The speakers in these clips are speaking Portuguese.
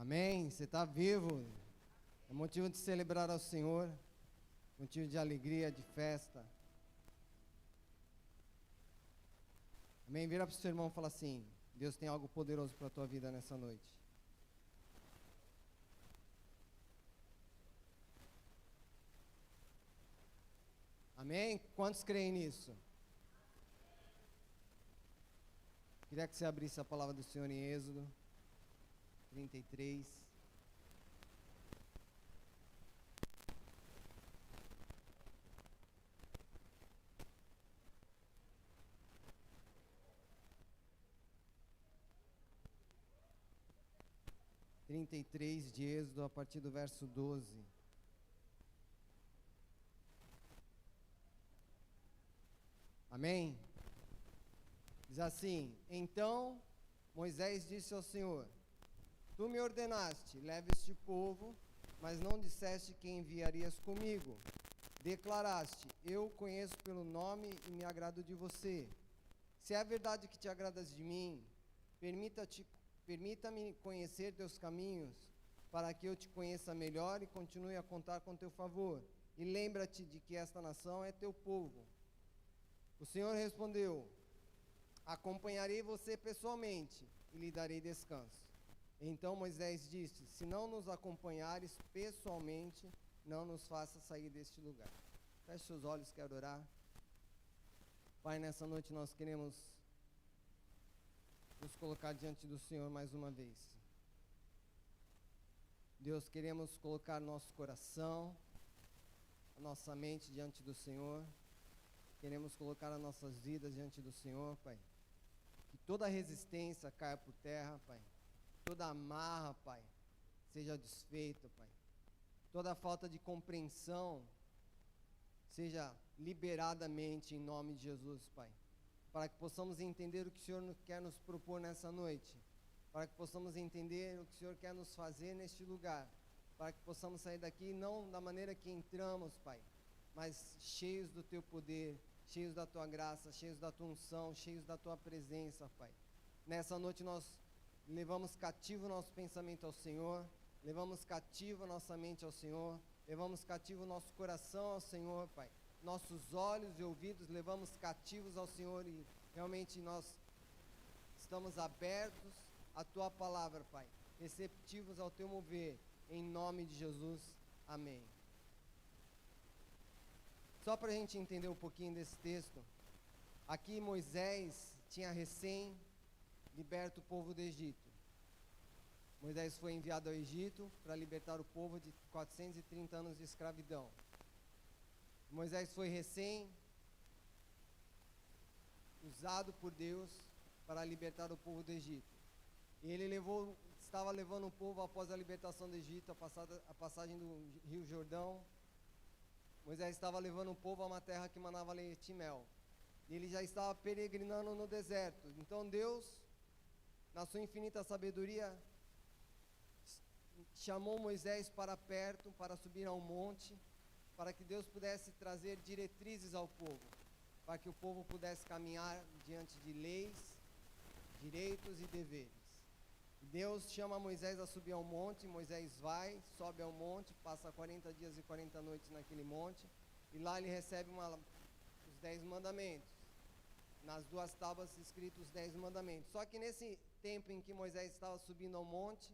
Amém? Você está vivo. É motivo de celebrar ao Senhor. Motivo de alegria, de festa. Amém? Vira para o seu irmão e fala assim: Deus tem algo poderoso para a tua vida nessa noite. Amém? Quantos creem nisso? Queria que você abrisse a palavra do Senhor em Êxodo 33. De Êxodo, a partir do verso 12. Amém? Diz assim: Então Moisés disse ao Senhor: Tu me ordenaste, leve este povo, mas não disseste que enviarias comigo. Declaraste: Eu o conheço pelo nome e me agrado de você. Se é verdade que te agradas de mim, permita-me conhecer teus caminhos, para que eu te conheça melhor e continue a contar com teu favor. E lembra-te de que esta nação é teu povo. O Senhor respondeu: Acompanharei você pessoalmente e lhe darei descanso. Então Moisés disse: Se não nos acompanhares pessoalmente, não nos faça sair deste lugar. Feche seus olhos, quero orar. Pai, nessa noite nós queremos nos colocar diante do Senhor mais uma vez. Deus, queremos colocar nosso coração, a nossa mente diante do Senhor. Queremos colocar as nossas vidas diante do Senhor, Pai. Que toda resistência caia por terra, Pai. Toda amarra, Pai, seja desfeita, Pai. Toda falta de compreensão seja liberadamente em nome de Jesus, Pai. Para que possamos entender o que o Senhor quer nos propor nessa noite. Para que possamos entender o que o Senhor quer nos fazer neste lugar. Para que possamos sair daqui não da maneira que entramos, Pai, mas cheios do Teu poder, cheios da Tua graça, cheios da Tua unção, cheios da Tua presença, Pai. Nessa noite nós levamos cativo o nosso pensamento ao Senhor, levamos cativo a nossa mente ao Senhor, levamos cativo o nosso coração ao Senhor, Pai. Nossos olhos e ouvidos levamos cativos ao Senhor e realmente nós estamos abertos à Tua palavra, Pai, receptivos ao Teu mover, em nome de Jesus, amém. Só para a gente entender um pouquinho desse texto, aqui Moisés tinha recém liberta o povo do Egito. Moisés foi enviado ao Egito para libertar o povo de 430 anos de escravidão. Moisés foi recém usado por Deus para libertar o povo do Egito. E ele estava levando o povo após a libertação do Egito, a passagem do Rio Jordão. Moisés estava levando o povo a uma terra que manava leite e mel. E ele já estava peregrinando no deserto. Então Deus, na sua infinita sabedoria, chamou Moisés para perto, para subir ao monte, para que Deus pudesse trazer diretrizes ao povo, para que o povo pudesse caminhar diante de leis, direitos e deveres. Deus chama Moisés a subir ao monte. Moisés vai, sobe ao monte, passa 40 dias e 40 noites naquele monte, e lá ele recebe os 10 mandamentos. Nas 2 tábuas escritos os 10 mandamentos. Só que nesse tempo em que Moisés estava subindo ao monte,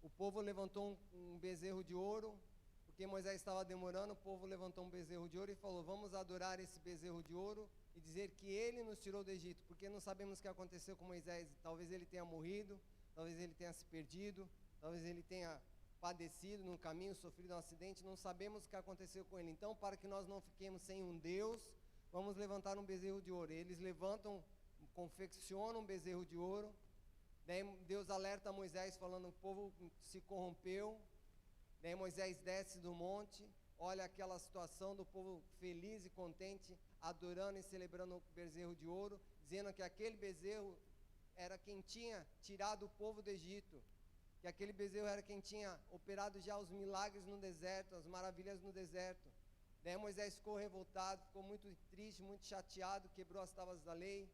o povo levantou um bezerro de ouro, porque Moisés estava demorando. O povo levantou um bezerro de ouro e falou: vamos adorar esse bezerro de ouro e dizer que ele nos tirou do Egito, porque não sabemos o que aconteceu com Moisés. Talvez ele tenha morrido, talvez ele tenha se perdido, talvez ele tenha padecido no caminho, sofrido um acidente, não sabemos o que aconteceu com ele. Então, para que nós não fiquemos sem um Deus, vamos levantar um bezerro de ouro. Eles levantam, confeccionam um bezerro de ouro. Daí Deus alerta Moisés falando: o povo se corrompeu. Daí Moisés desce do monte, olha aquela situação do povo feliz e contente, adorando e celebrando o bezerro de ouro, dizendo que aquele bezerro era quem tinha tirado o povo do Egito, que aquele bezerro era quem tinha operado já os milagres no deserto, as maravilhas no deserto. Daí Moisés ficou revoltado, ficou muito triste, muito chateado, quebrou as tábuas da lei.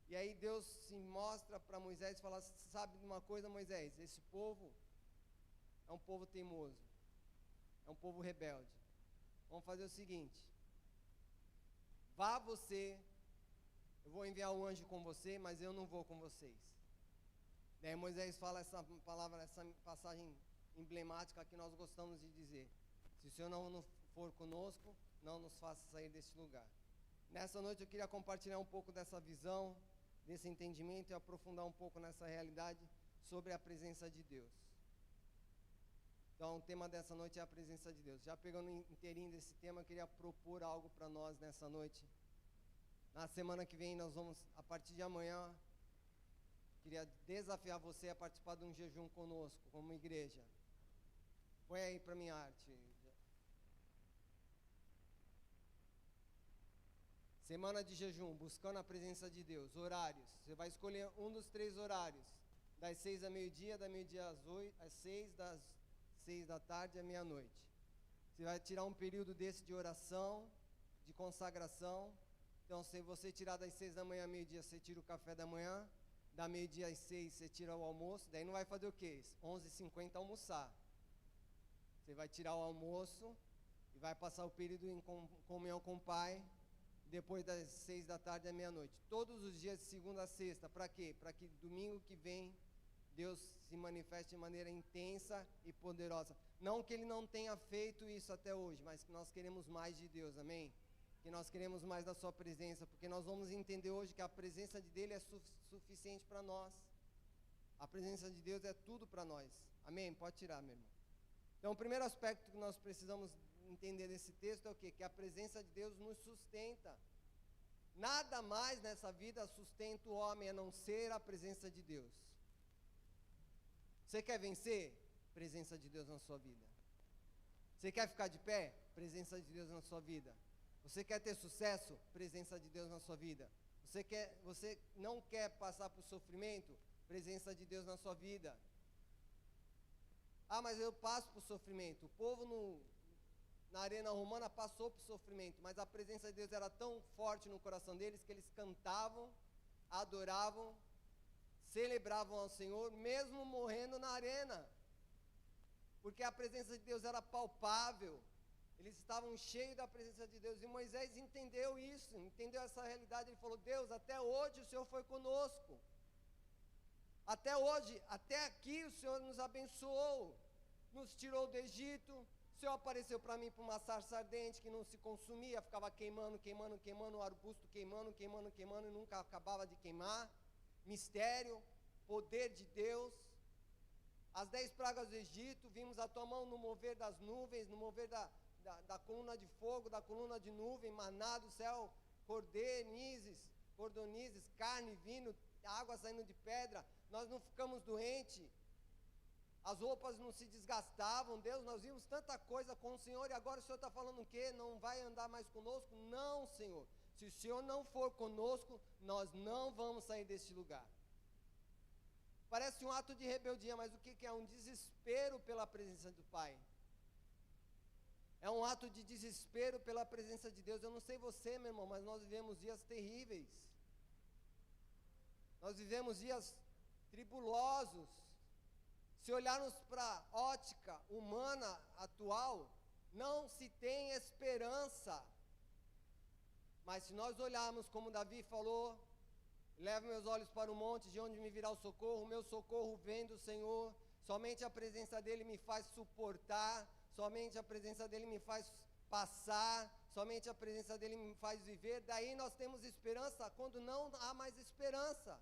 E aí Deus se mostra para Moisés e fala: sabe de uma coisa, Moisés? Esse povo é um povo teimoso, é um povo rebelde. Vamos fazer o seguinte: vá você, eu vou enviar um anjo com você, mas eu não vou com vocês. Daí Moisés fala essa palavra, essa passagem emblemática que nós gostamos de dizer: se o Senhor não for conosco, não nos faça sair deste lugar. Nessa noite eu queria compartilhar um pouco dessa visão, desse entendimento, e aprofundar um pouco nessa realidade sobre a presença de Deus. Então o tema dessa noite é a presença de Deus. Já pegando inteirinho desse tema, eu queria propor algo para nós nessa noite. Na semana que vem nós vamos, a partir de amanhã, queria desafiar você a participar de um jejum conosco, como igreja. Põe aí para minha arte. Semana de jejum, buscando a presença de Deus. Horários, você vai escolher um dos 3 horários. Das 6 a meio-dia, da meio-dia às 6, das 6 da tarde à meia-noite. Você vai tirar um período desse de oração, de consagração. Então, se você tirar das 6 da manhã à meio-dia, você tira o café da manhã. Da meio-dia às 6, você tira o almoço. Daí não vai fazer o quê? 11h50 almoçar. Você vai tirar o almoço e vai passar o período em comunhão com o Pai, depois das 6 da tarde à meia-noite. Todos os dias de segunda a sexta. Para quê? Para que domingo que vem Deus se manifeste de maneira intensa e poderosa. Não que Ele não tenha feito isso até hoje, mas que nós queremos mais de Deus, amém? Que nós queremos mais da sua presença, porque nós vamos entender hoje que a presença dele é suficiente para nós. A presença de Deus é tudo para nós, amém? Pode tirar, meu irmão. Então o primeiro aspecto que nós precisamos entender desse texto é o quê? Que a presença de Deus nos sustenta. Nada mais nessa vida sustenta o homem a não ser a presença de Deus. Você quer vencer? Presença de Deus na sua vida. Você quer ficar de pé? Presença de Deus na sua vida. Você quer ter sucesso? Presença de Deus na sua vida. Você não quer passar por sofrimento? Presença de Deus na sua vida. Ah, mas eu passo por sofrimento. O povo na arena romana passou por sofrimento, mas a presença de Deus era tão forte no coração deles que eles cantavam, adoravam, celebravam ao Senhor, mesmo morrendo na arena, porque a presença de Deus era palpável. Eles estavam cheios da presença de Deus, e Moisés entendeu isso, entendeu essa realidade. Ele falou: Deus, até hoje o Senhor foi conosco, até hoje, até aqui o Senhor nos abençoou, nos tirou do Egito. O Senhor apareceu para mim por uma sarça ardente que não se consumia, ficava queimando, o arbusto queimando, e nunca acabava de queimar. Mistério, poder de Deus. As 10 pragas do Egito, vimos a tua mão no mover das nuvens, no mover da coluna de fogo, da coluna de nuvem, maná do céu, cordonizes, carne, vinho, água saindo de pedra. Nós não ficamos doentes, as roupas não se desgastavam. Deus, nós vimos tanta coisa com o Senhor, e agora o Senhor está falando o quê? Não vai andar mais conosco? Não, Senhor. Se o Senhor não for conosco, nós não vamos sair deste lugar. Parece um ato de rebeldia, mas o que é? Um desespero pela presença do Pai. É um ato de desespero pela presença de Deus. Eu não sei você, meu irmão, mas nós vivemos dias terríveis. Nós vivemos dias tribulosos. Se olharmos para a ótica humana atual, não se tem esperança. Mas se nós olharmos como Davi falou: levo meus olhos para o monte, de onde me virá o socorro. O meu socorro vem do Senhor. Somente a presença dele me faz suportar. Somente a presença dele me faz passar. Somente a presença dele me faz viver. Daí nós temos esperança quando não há mais esperança.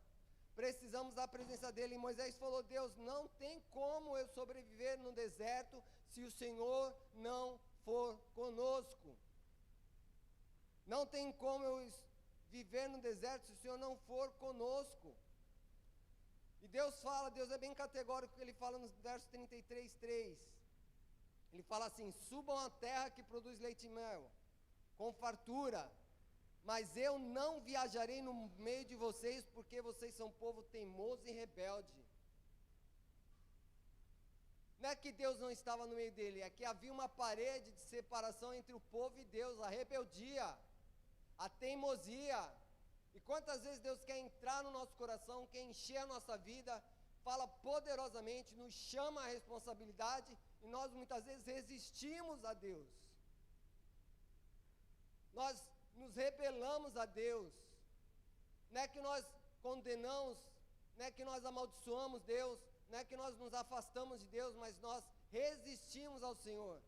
Precisamos da presença dele. E Moisés falou: Deus, não tem como eu sobreviver no deserto se o Senhor não for conosco. Não tem como eu viver no deserto se o Senhor não for conosco. E Deus é bem categórico, ele fala no verso 33:3. Ele fala assim: subam à terra que produz leite e mel, com fartura, mas eu não viajarei no meio de vocês, porque vocês são povo teimoso e rebelde. Não é que Deus não estava no meio dele, é que havia uma parede de separação entre o povo e Deus, a rebeldia, a teimosia. E quantas vezes Deus quer entrar no nosso coração, quer encher a nossa vida, fala poderosamente, nos chama a responsabilidade, e nós muitas vezes resistimos a Deus. Nós nos rebelamos a Deus. Não é que nós condenamos, não é que nós amaldiçoamos Deus, não é que nós nos afastamos de Deus, mas nós resistimos ao Senhor.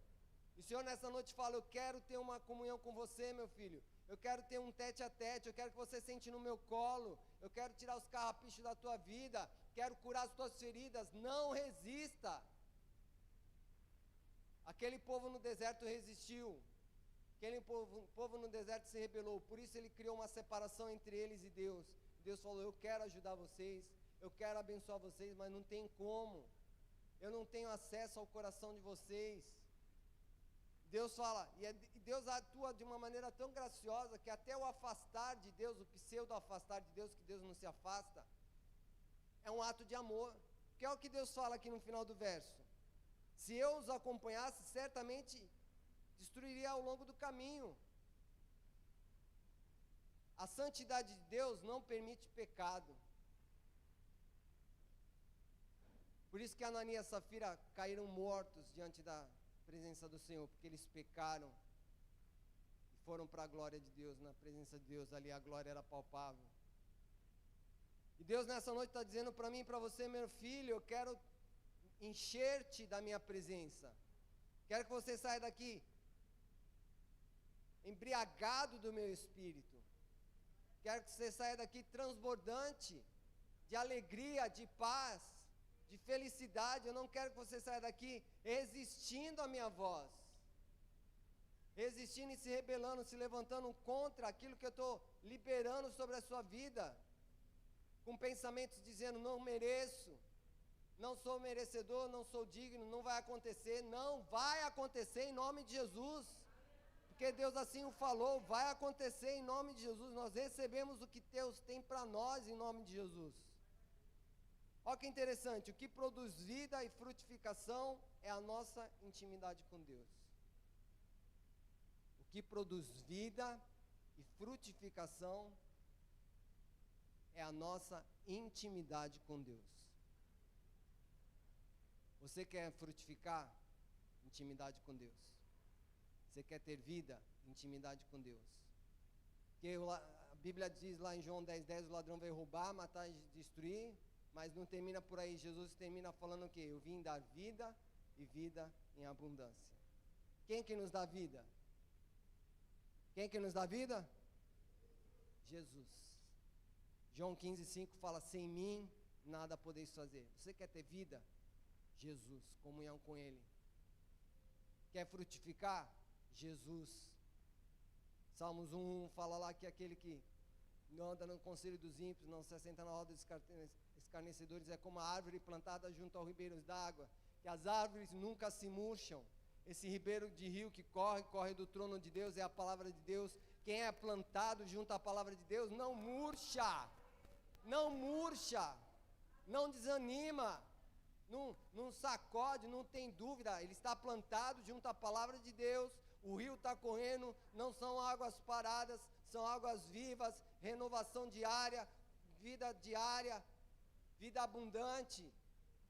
E o Senhor nessa noite fala: eu quero ter uma comunhão com você, meu filho. Eu quero ter um tete a tete, eu quero que você sente no meu colo, eu quero tirar os carrapichos da tua vida, quero curar as tuas feridas. Não resista. Aquele povo no deserto resistiu, aquele povo no deserto se rebelou, por isso ele criou uma separação entre eles e Deus. Deus falou: eu quero ajudar vocês, eu quero abençoar vocês, mas não tem como, eu não tenho acesso ao coração de vocês. Deus fala, e Deus atua de uma maneira tão graciosa, que até o afastar de Deus, o pseudo afastar de Deus, que Deus não se afasta, é um ato de amor, que é o que Deus fala aqui no final do verso: se eu os acompanhasse, certamente destruiria ao longo do caminho. A santidade de Deus não permite pecado. Por isso que Ananias e Safira caíram mortos diante da presença do Senhor, porque eles pecaram e foram para a glória de Deus, na presença de Deus, ali a glória era palpável. E Deus nessa noite está dizendo para mim e para você: meu filho, eu quero encher-te da minha presença, quero que você saia daqui embriagado do meu Espírito, quero que você saia daqui transbordante de alegria, de paz, de felicidade. Eu não quero que você saia daqui resistindo à minha voz, resistindo e se rebelando, se levantando contra aquilo que eu estou liberando sobre a sua vida, com pensamentos dizendo: não mereço, não sou merecedor, não sou digno, não vai acontecer. Não vai acontecer em nome de Jesus, porque Deus assim o falou, vai acontecer em nome de Jesus. Nós recebemos o que Deus tem para nós em nome de Jesus. Olha que interessante, o que produz vida e frutificação é a nossa intimidade com Deus. O que produz vida e frutificação é a nossa intimidade com Deus. Você quer frutificar? Intimidade com Deus. Você quer ter vida? Intimidade com Deus. Porque a Bíblia diz lá em João 10:10, o ladrão veio roubar, matar e destruir, mas não termina por aí. Jesus termina falando o quê? Eu vim dar vida e vida em abundância. Quem que nos dá vida? Quem que nos dá vida? Jesus. João 15:5 fala: sem mim nada podeis fazer. Você quer ter vida? Jesus, comunhão com Ele. Quer frutificar? Jesus. Salmos 1 fala lá que aquele que não anda no conselho dos ímpios, não se assenta na roda dos escarnecedores, é como a árvore plantada junto aos ribeiros d'água, que as árvores nunca se murcham. Esse ribeiro de rio que corre do trono de Deus, é a palavra de Deus. Quem é plantado junto à palavra de Deus não murcha, não murcha, não desanima, não sacode, não tem dúvida. Ele está plantado junto à palavra de Deus. O rio está correndo, não são águas paradas, são águas vivas, renovação diária, vida abundante.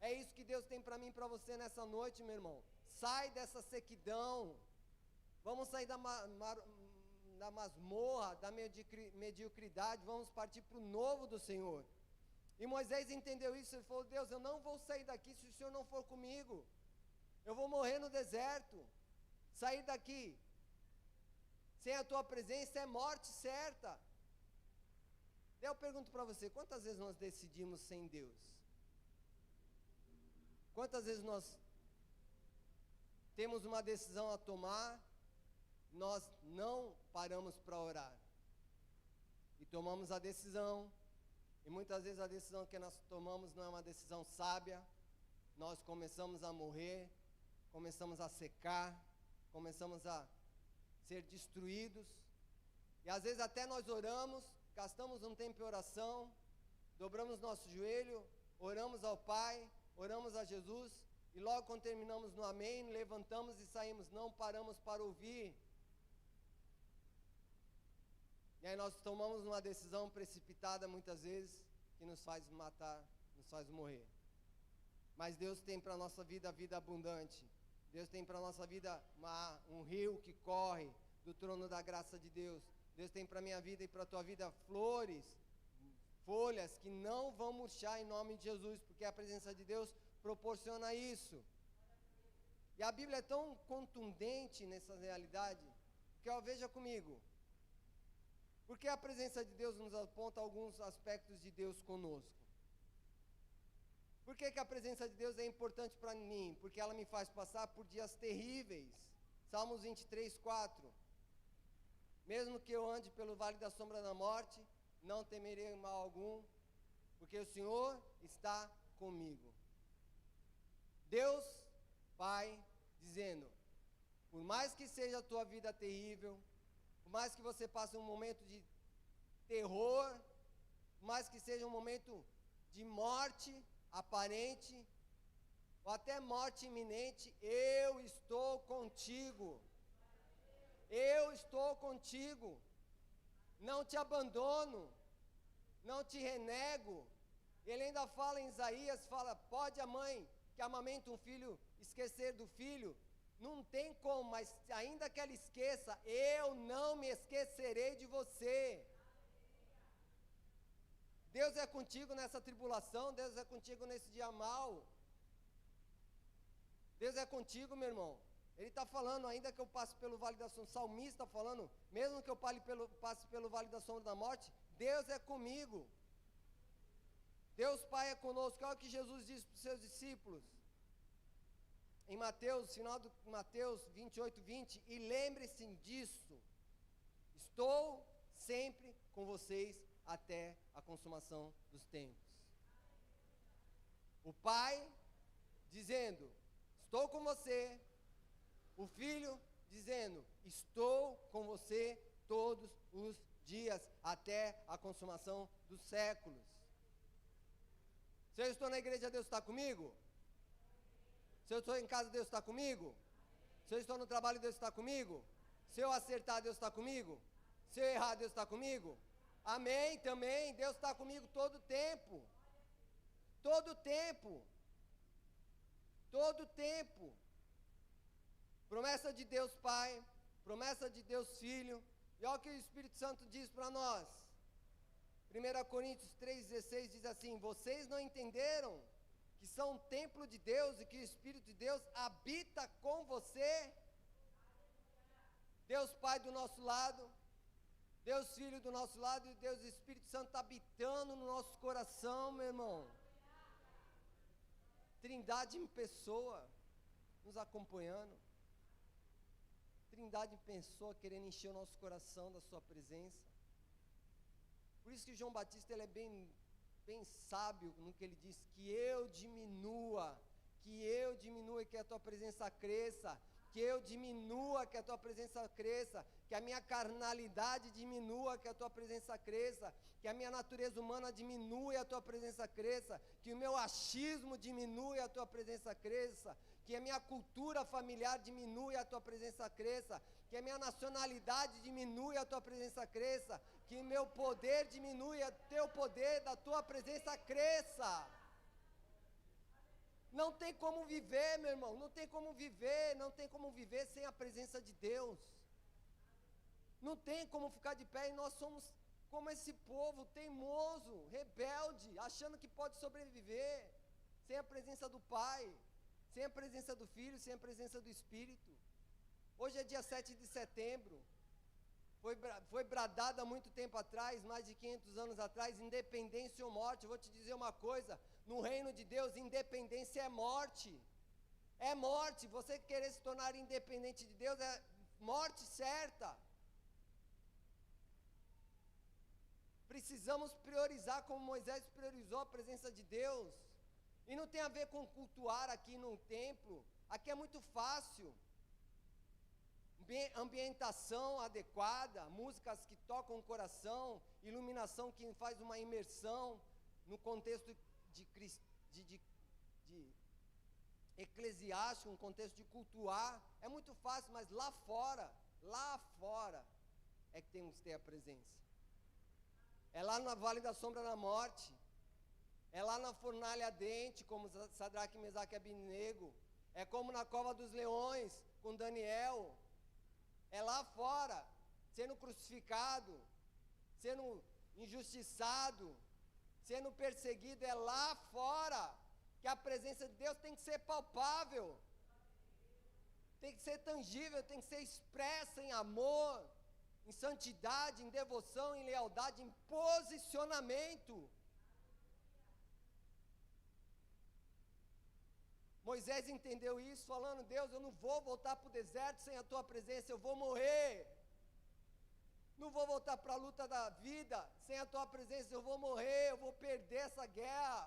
É isso que Deus tem para mim e para você nessa noite, meu irmão. Sai dessa sequidão, vamos sair da masmorra, da mediocridade, vamos partir para o novo do Senhor. E Moisés entendeu isso, ele falou: Deus, eu não vou sair daqui se o Senhor não for comigo, eu vou morrer no deserto. Sair daqui sem a tua presença é morte certa. Daí eu pergunto para você: quantas vezes nós decidimos sem Deus? Quantas vezes nós temos uma decisão a tomar, nós não paramos para orar, e tomamos a decisão, e muitas vezes a decisão que nós tomamos não é uma decisão sábia, nós começamos a morrer, começamos a secar, começamos a ser destruídos, e às vezes até nós oramos, gastamos um tempo em oração, dobramos nosso joelho, oramos ao Pai, oramos a Jesus, e logo quando terminamos no amém, levantamos e saímos, não paramos para ouvir. E aí nós tomamos uma decisão precipitada muitas vezes, que nos faz matar, nos faz morrer. Mas Deus tem para a nossa vida a vida abundante. Deus tem para a nossa vida um rio que corre do trono da graça de Deus. Deus tem para a minha vida e para a tua vida flores, folhas que não vão murchar em nome de Jesus, porque a presença de Deus proporciona isso. E a Bíblia é tão contundente nessa realidade, que veja comigo, porque a presença de Deus nos aponta alguns aspectos de Deus conosco. Por que a presença de Deus é importante para mim? Porque ela me faz passar por dias terríveis. Salmos 23, 4. Mesmo que eu ande pelo vale da sombra da morte, não temerei mal algum, porque o Senhor está comigo. Deus, Pai, dizendo, por mais que seja a tua vida terrível, por mais que você passe um momento de terror, por mais que seja um momento de morte aparente, ou até morte iminente, eu estou contigo. Eu estou contigo. Não te abandono, não te renego. Ele ainda fala em Isaías, fala, pode a mãe que amamenta um filho esquecer do filho? Não tem como, mas ainda que ela esqueça, eu não me esquecerei de você. Deus é contigo nessa tribulação, Deus é contigo nesse dia mau. Deus é contigo, meu irmão. Ele está falando, ainda que eu passe pelo vale da sombra, o salmista está falando, mesmo que eu passe pelo vale da sombra da morte, Deus é comigo. Deus Pai é conosco. Olha o que Jesus disse para os seus discípulos. Em Mateus, final do Mateus 28, 20, e lembre-se disso, estou sempre com vocês até a consumação dos tempos. O Pai dizendo, estou com você. O Filho dizendo, estou com você todos os dias, até a consumação dos séculos. Se eu estou na igreja, Deus está comigo? Se eu estou em casa, Deus está comigo? Se eu estou no trabalho, Deus está comigo? Se eu acertar, Deus está comigo? Se eu errar, Deus está comigo? Amém, também, Deus está comigo todo o tempo. Todo o tempo. Todo o tempo. Promessa de Deus Pai, promessa de Deus Filho. E olha o que o Espírito Santo diz para nós. 1 Coríntios 3,16 diz assim, vocês não entenderam que são um templo de Deus e que o Espírito de Deus habita com você? Deus Pai do nosso lado, Deus Filho do nosso lado e Deus Espírito Santo está habitando no nosso coração, meu irmão. Trindade em pessoa, nos acompanhando. Trindade em pessoa, querendo encher o nosso coração da sua presença. Por isso que João Batista, ele é bem sábio no que ele diz, que eu diminua e que a tua presença cresça, que eu diminua, que a tua presença cresça, que a minha carnalidade diminua, que a tua presença cresça, que a minha natureza humana diminua e a tua presença cresça, que o meu achismo diminua e a tua presença cresça, que a minha cultura familiar diminua e a tua presença cresça, que a minha nacionalidade diminua e a tua presença cresça, que o meu poder diminua e o teu poder da tua presença cresça. Não tem como viver, meu irmão, não tem como viver sem a presença de Deus. Não tem como ficar de pé e nós somos como esse povo teimoso, rebelde, achando que pode sobreviver sem a presença do Pai, sem a presença do Filho, sem a presença do Espírito. Hoje é dia 7 de setembro, foi bradado há muito tempo atrás, mais de 500 anos atrás, independência ou morte. Eu vou te dizer uma coisa, no reino de Deus, independência é morte. É morte, você querer se tornar independente de Deus é morte certa. Precisamos priorizar como Moisés priorizou a presença de Deus. E não tem a ver com cultuar aqui no templo, aqui é muito fácil. Ambientação adequada, músicas que tocam o coração, iluminação que faz uma imersão no contexto de eclesiástico, um contexto de cultuar, é muito fácil, mas lá fora é que temos que ter a presença. é lá no vale da sombra da morte, é lá na fornalha ardente, como Sadraque, Mesaque e Abednego, é como na cova dos leões, com Daniel, é lá fora, sendo crucificado, sendo injustiçado, sendo perseguido, é lá fora, que a presença de Deus tem que ser palpável, tem que ser tangível, tem que ser expressa em amor, em santidade, em devoção, em lealdade, em posicionamento. Moisés entendeu isso, falando: Deus, eu não vou voltar para o deserto sem a tua presença, eu vou morrer. Não vou voltar para a luta da vida sem a tua presença, eu vou morrer, eu vou perder essa guerra.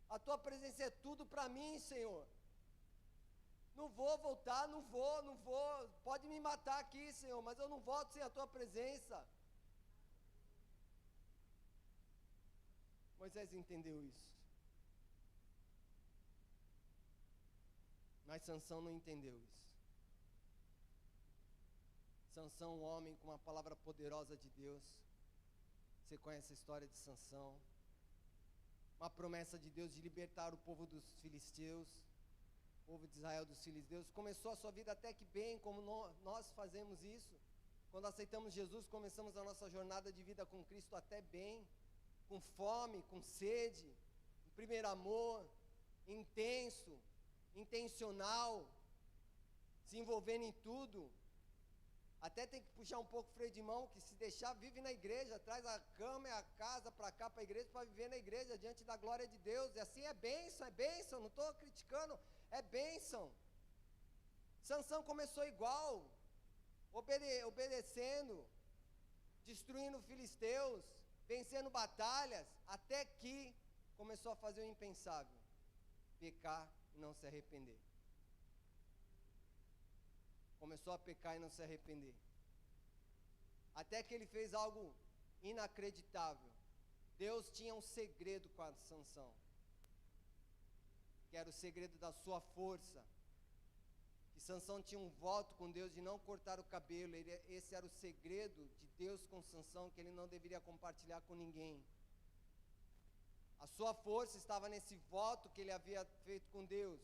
A tua presença é tudo para mim, Senhor. Não vou voltar, não vou. Pode me matar aqui, Senhor, mas eu não volto sem a tua presença. Moisés entendeu isso. Mas Sansão não entendeu isso. Sansão, um homem com uma palavra poderosa de Deus. Você conhece a história de Sansão? Uma promessa de Deus de libertar o povo dos filisteus, o povo de Israel dos filisteus. Começou a sua vida até que bem, como nós fazemos isso. Quando aceitamos Jesus, começamos a nossa jornada de vida com Cristo até bem, com fome, com sede, em primeiro amor, intenso, intencional, se envolvendo em tudo. Até tem que puxar um pouco o freio de mão, que se deixar, vive na igreja, traz a cama e a casa para cá, para a igreja, para viver na igreja, diante da glória de Deus. E assim é bênção, não estou criticando, é bênção. Sansão começou igual, obedecendo, destruindo filisteus, vencendo batalhas, até que começou a fazer o impensável, pecar e não se arrepender. Começou a pecar e não se arrepender. Até que ele fez algo inacreditável. Deus tinha um segredo com a Sansão, que era o segredo da sua força. Que Sansão tinha um voto com Deus de não cortar o cabelo. Esse era o segredo de Deus com Sansão, que ele não deveria compartilhar com ninguém. A sua força estava nesse voto que ele havia feito com Deus,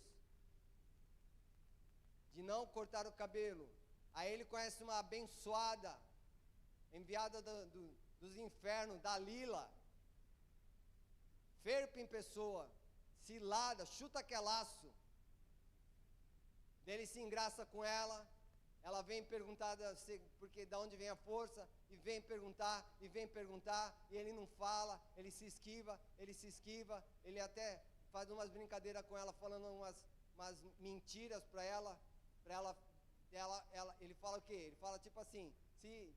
de não cortar o cabelo. Aí ele conhece uma abençoada, enviada dos infernos, Dalila, ferpa em pessoa, cilada, chuta que é laço. Ele se engraça com ela vem perguntar porque da onde vem a força, e vem perguntar, e ele não fala, ele se esquiva, ele até faz umas brincadeiras com ela, falando umas mentiras para ela, ele fala o quê? Ele fala tipo assim: se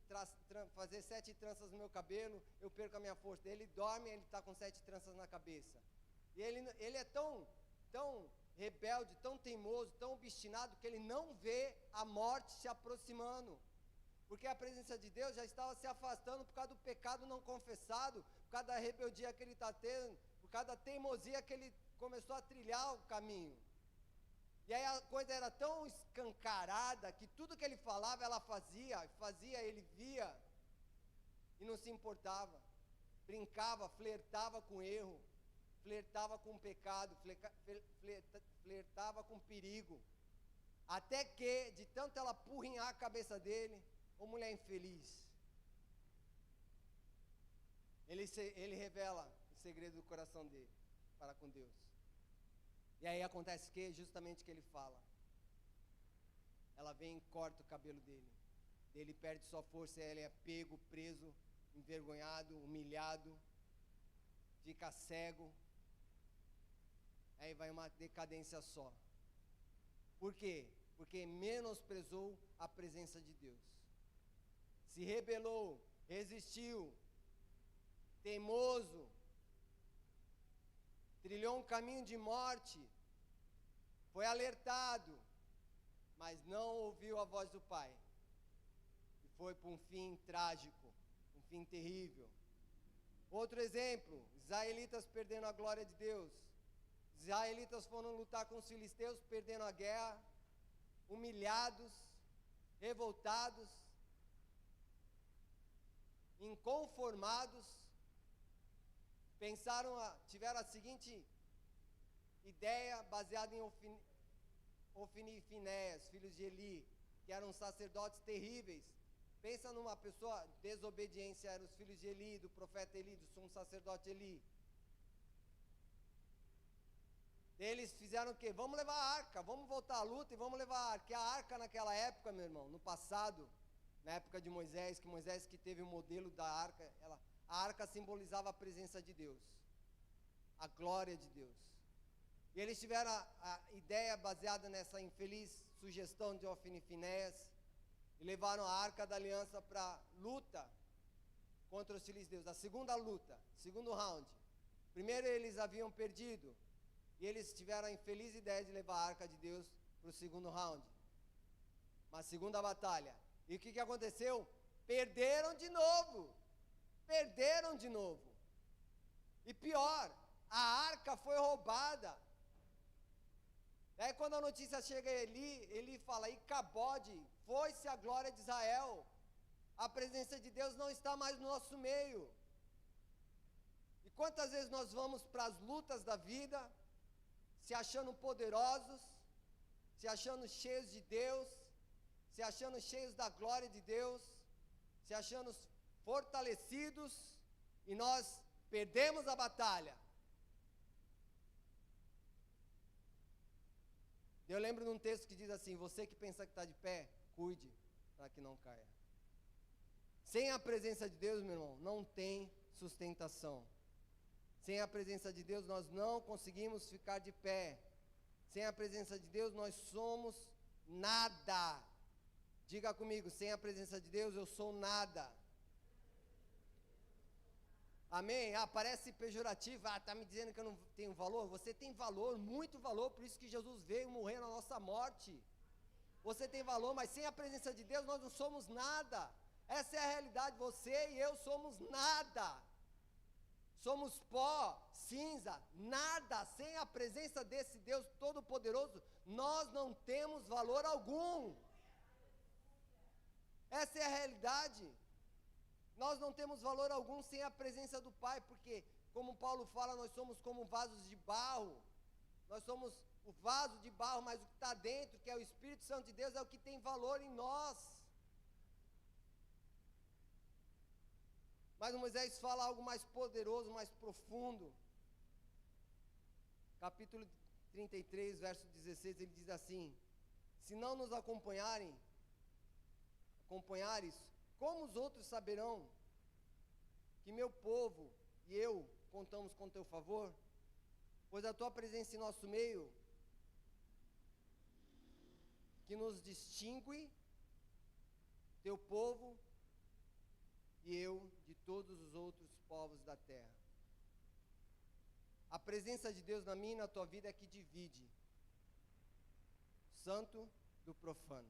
fazer 7 tranças no meu cabelo, eu perco a minha força. Ele dorme, ele está com 7 tranças na cabeça. E ele é tão rebelde, tão teimoso, tão obstinado, que ele não vê a morte se aproximando. Porque a presença de Deus já estava se afastando por causa do pecado não confessado, por causa da rebeldia que ele está tendo, por causa da teimosia que ele começou a trilhar o caminho. E aí a coisa era tão escancarada que tudo que ele falava, ela fazia, ele via e não se importava. Brincava, flertava com erro, flertava com pecado, flertava com perigo. Até que, de tanto ela apurrinhar a cabeça dele, ô mulher infeliz, ele revela o segredo do coração dele para com Deus. E aí acontece que, justamente o que ele fala, ela vem e corta o cabelo dele, ele perde sua força, ele é pego, preso, envergonhado, humilhado, fica cego, aí vai uma decadência só. Por quê? Porque menosprezou a presença de Deus, se rebelou, resistiu, teimoso, trilhou um caminho de morte, foi alertado, mas não ouviu a voz do Pai, e foi para um fim trágico, um fim terrível. Outro exemplo, israelitas perdendo a glória de Deus. Israelitas foram lutar com os filisteus, perdendo a guerra, humilhados, revoltados, inconformados, tiveram a seguinte ideia baseada em Ofni e Finéias, filhos de Eli, que eram sacerdotes terríveis. Pensa numa pessoa, desobediência eram os filhos de Eli, do profeta Eli, do sumo sacerdote Eli. Eles fizeram o quê? Vamos levar a arca, vamos voltar à luta e vamos levar a arca. E a arca naquela época, meu irmão, no passado, na época de Moisés, que teve o modelo da arca, a arca simbolizava a presença de Deus, a glória de Deus. E eles tiveram a ideia baseada nessa infeliz sugestão de Ofni e Finéias, e levaram a arca da aliança para luta contra os filhos de Deus. A segunda luta, segundo round. Primeiro eles haviam perdido, e eles tiveram a infeliz ideia de levar a arca de Deus para o segundo round. Uma segunda batalha. E o que aconteceu? Perderam de novo. Perderam de novo. E pior, a arca foi roubada. Aí quando a notícia chega a Eli fala, Icabode, foi-se a glória de Israel. A presença de Deus não está mais no nosso meio. E quantas vezes nós vamos para as lutas da vida, se achando poderosos, se achando cheios de Deus, se achando cheios da glória de Deus, se achando fortalecidos, e nós perdemos a batalha. Eu lembro de um texto que diz assim, você que pensa que está de pé, cuide para que não caia. Sem a presença de Deus, meu irmão, não tem sustentação. Sem a presença de Deus, nós não conseguimos ficar de pé. Sem a presença de Deus, nós somos nada. Diga comigo, sem a presença de Deus, eu sou nada. Amém? Parece pejorativo, está me dizendo que eu não tenho valor? Você tem valor, muito valor, por isso que Jesus veio morrer na nossa morte. Você tem valor, mas sem a presença de Deus nós não somos nada. Essa é a realidade, você e eu somos nada. Somos pó, cinza, nada. Sem a presença desse Deus Todo-Poderoso, nós não temos valor algum. Essa é a realidade. Nós não temos valor algum sem a presença do Pai, porque, como Paulo fala, nós somos como vasos de barro. Nós somos o vaso de barro, mas o que está dentro, que é o Espírito Santo de Deus, é o que tem valor em nós. Mas Moisés fala algo mais poderoso, mais profundo. Capítulo 33, verso 16, ele diz assim: se não nos acompanhares, como os outros saberão que meu povo e eu contamos com teu favor? Pois a tua presença em nosso meio, que nos distingue, teu povo e eu, de todos os outros povos da terra. A presença de Deus na minha e na tua vida é que divide o santo do profano.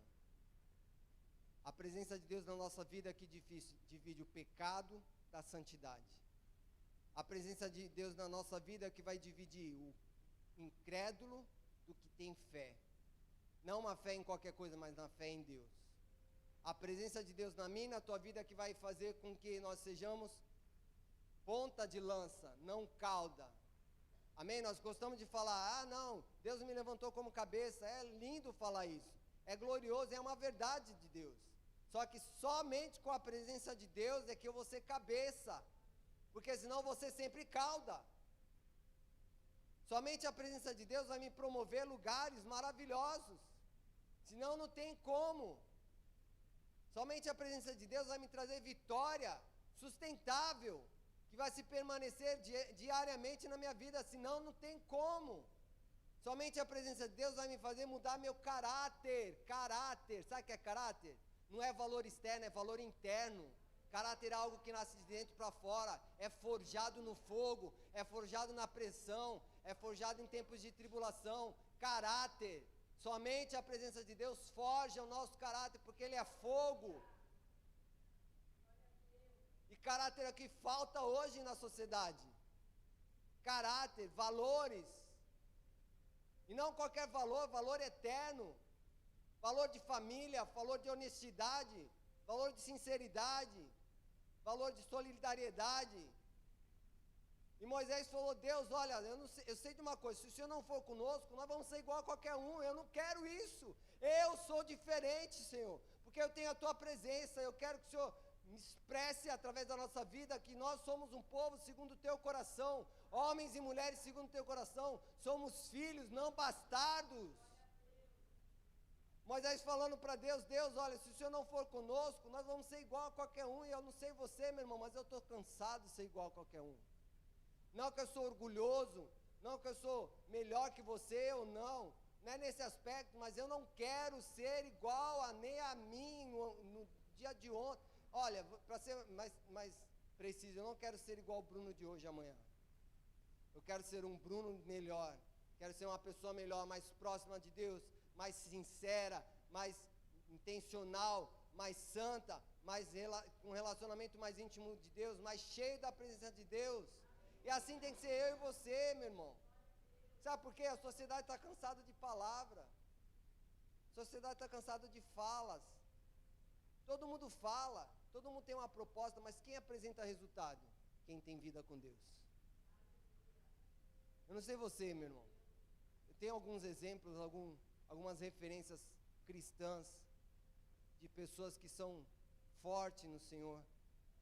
A presença de Deus na nossa vida é que divide o pecado da santidade. A presença de Deus na nossa vida é que vai dividir o incrédulo do que tem fé. Não uma fé em qualquer coisa, mas na fé em Deus. A presença de Deus na minha e na tua vida é que vai fazer com que nós sejamos ponta de lança, não cauda. Amém? Nós gostamos de falar, não, Deus me levantou como cabeça. É lindo falar isso. É glorioso, é uma verdade de Deus. Só que somente com a presença de Deus é que eu vou ser cabeça. Porque senão você sempre cauda. Somente a presença de Deus vai me promover lugares maravilhosos. Senão não tem como. Somente a presença de Deus vai me trazer vitória sustentável, que vai se permanecer diariamente na minha vida, senão não tem como. Somente a presença de Deus vai me fazer mudar meu caráter. Sabe o que é caráter? Não é valor externo, é valor interno. Caráter é algo que nasce de dentro para fora, é forjado no fogo, é forjado na pressão, é forjado em tempos de tribulação. Caráter, somente a presença de Deus forja o nosso caráter, porque Ele é fogo. E caráter é o que falta hoje na sociedade. Caráter, valores. E não qualquer valor, valor eterno. Valor de família, valor de honestidade, valor de sinceridade, valor de solidariedade. E Moisés falou: Deus, olha, eu sei de uma coisa, se o Senhor não for conosco, nós vamos ser igual a qualquer um, eu não quero isso, eu sou diferente, Senhor, porque eu tenho a Tua presença, eu quero que o Senhor me expresse através da nossa vida, que nós somos um povo segundo o Teu coração, homens e mulheres segundo o Teu coração, somos filhos, não bastardos. Moisés falando para Deus: Deus, olha, se o Senhor não for conosco, nós vamos ser igual a qualquer um, e eu não sei você, meu irmão, mas eu estou cansado de ser igual a qualquer um. Não que eu sou orgulhoso, não que eu sou melhor que você ou não é nesse aspecto, mas eu não quero ser igual a nem a mim no dia de ontem. Olha, para ser mais preciso, eu não quero ser igual ao Bruno de hoje e amanhã. Eu quero ser um Bruno melhor, quero ser uma pessoa melhor, mais próxima de Deus, mais sincera, mais intencional, mais santa, com um relacionamento mais íntimo de Deus, mais cheio da presença de Deus. E assim tem que ser eu e você, meu irmão. Sabe por quê? A sociedade está cansada de palavra. A sociedade está cansada de falas. Todo mundo fala, todo mundo tem uma proposta, mas quem apresenta resultado? Quem tem vida com Deus. Eu não sei você, meu irmão. Eu tenho alguns exemplos, algumas referências cristãs de pessoas que são fortes no Senhor,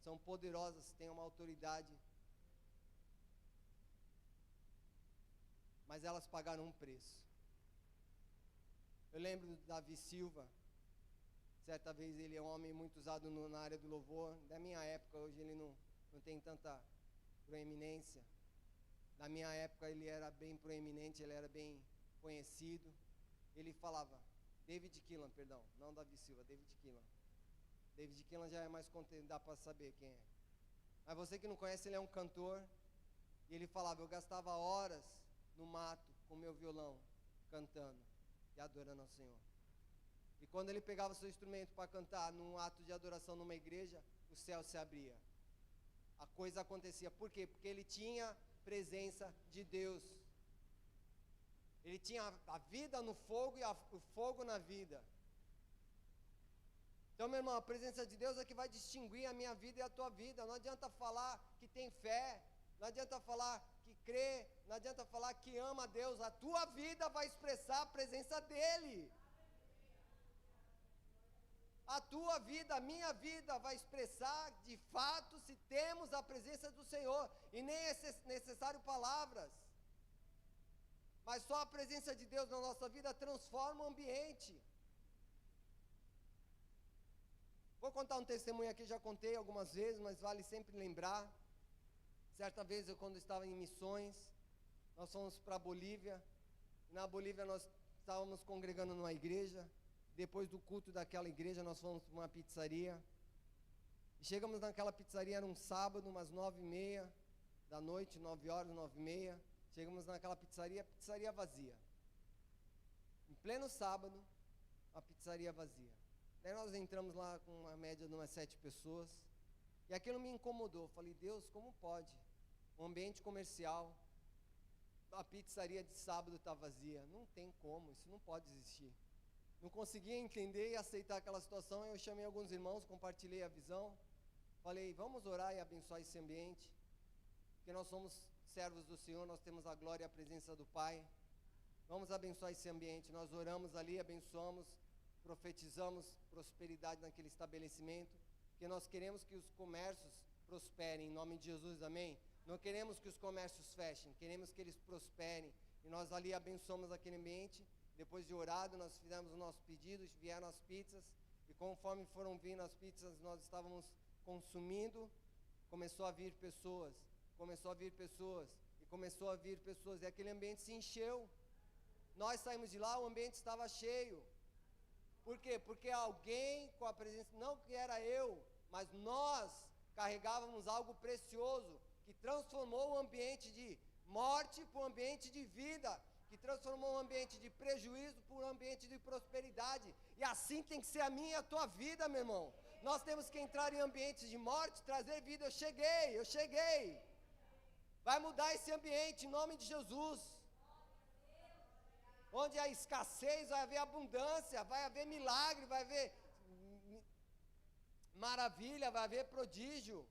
são poderosas, têm uma autoridade, mas elas pagaram um preço. Eu lembro do Davi Silva. Certa vez ele é um homem muito usado na área do louvor, da minha época. Hoje ele não tem tanta proeminência. Na minha época ele era bem proeminente, ele era bem conhecido. Ele falava, David Keelan, perdão, não Davi Silva, David Keelan. David Keelan já é mais contente, dá para saber quem é. Mas você que não conhece, ele é um cantor. E ele falava, eu gastava horas no mato com meu violão, cantando e adorando ao Senhor. E quando ele pegava seu instrumento para cantar num ato de adoração numa igreja, o céu se abria. A coisa acontecia. Por quê? Porque ele tinha presença de Deus. Ele tinha a vida no fogo e o fogo na vida. Então, meu irmão, a presença de Deus é que vai distinguir a minha vida e a tua vida. Não adianta falar que tem fé, não adianta falar que crê, não adianta falar que ama a Deus. A tua vida vai expressar a presença dEle. A tua vida, a minha vida vai expressar de fato se temos a presença do Senhor. E nem é necessário palavras. Mas só a presença de Deus na nossa vida transforma o ambiente. Vou contar um testemunho aqui, já contei algumas vezes, mas vale sempre lembrar. Certa vez, quando estava em missões, nós fomos para a Bolívia. Na Bolívia nós estávamos congregando numa igreja. Depois do culto daquela igreja, nós fomos para uma pizzaria. E chegamos naquela pizzaria, era um sábado, umas 9h30 da noite, 9 horas, 9h30. Chegamos naquela pizzaria vazia. Em pleno sábado, a pizzaria vazia. Daí nós entramos lá com uma média de umas 7 pessoas. E aquilo me incomodou. Falei, Deus, como pode? Um ambiente comercial, a pizzaria de sábado está vazia. Não tem como, isso não pode existir. Não conseguia entender e aceitar aquela situação. Eu chamei alguns irmãos, compartilhei a visão. Falei, vamos orar e abençoar esse ambiente. Porque nós somos servos do Senhor, nós temos a glória e a presença do Pai. Vamos abençoar esse ambiente. Nós oramos ali, abençoamos, profetizamos prosperidade naquele estabelecimento. Porque nós queremos que os comércios prosperem, em nome de Jesus, amém? Não queremos que os comércios fechem, queremos que eles prosperem. E nós ali abençoamos aquele ambiente. Depois de orado, nós fizemos o nosso pedido, vieram as pizzas, e conforme foram vindo as pizzas, nós estávamos consumindo, começou a vir pessoas, e aquele ambiente se encheu. Nós saímos de lá, o ambiente estava cheio. Por quê? Porque alguém com a presença, não que era eu, mas nós carregávamos algo precioso, que transformou o ambiente de morte para um ambiente de vida, que transformou um ambiente de prejuízo por um ambiente de prosperidade. E assim tem que ser a minha e a tua vida, meu irmão. Nós temos que entrar em ambientes de morte, trazer vida. Eu cheguei. Vai mudar esse ambiente em nome de Jesus. Onde há escassez, vai haver abundância, vai haver milagre, vai haver maravilha, vai haver prodígio.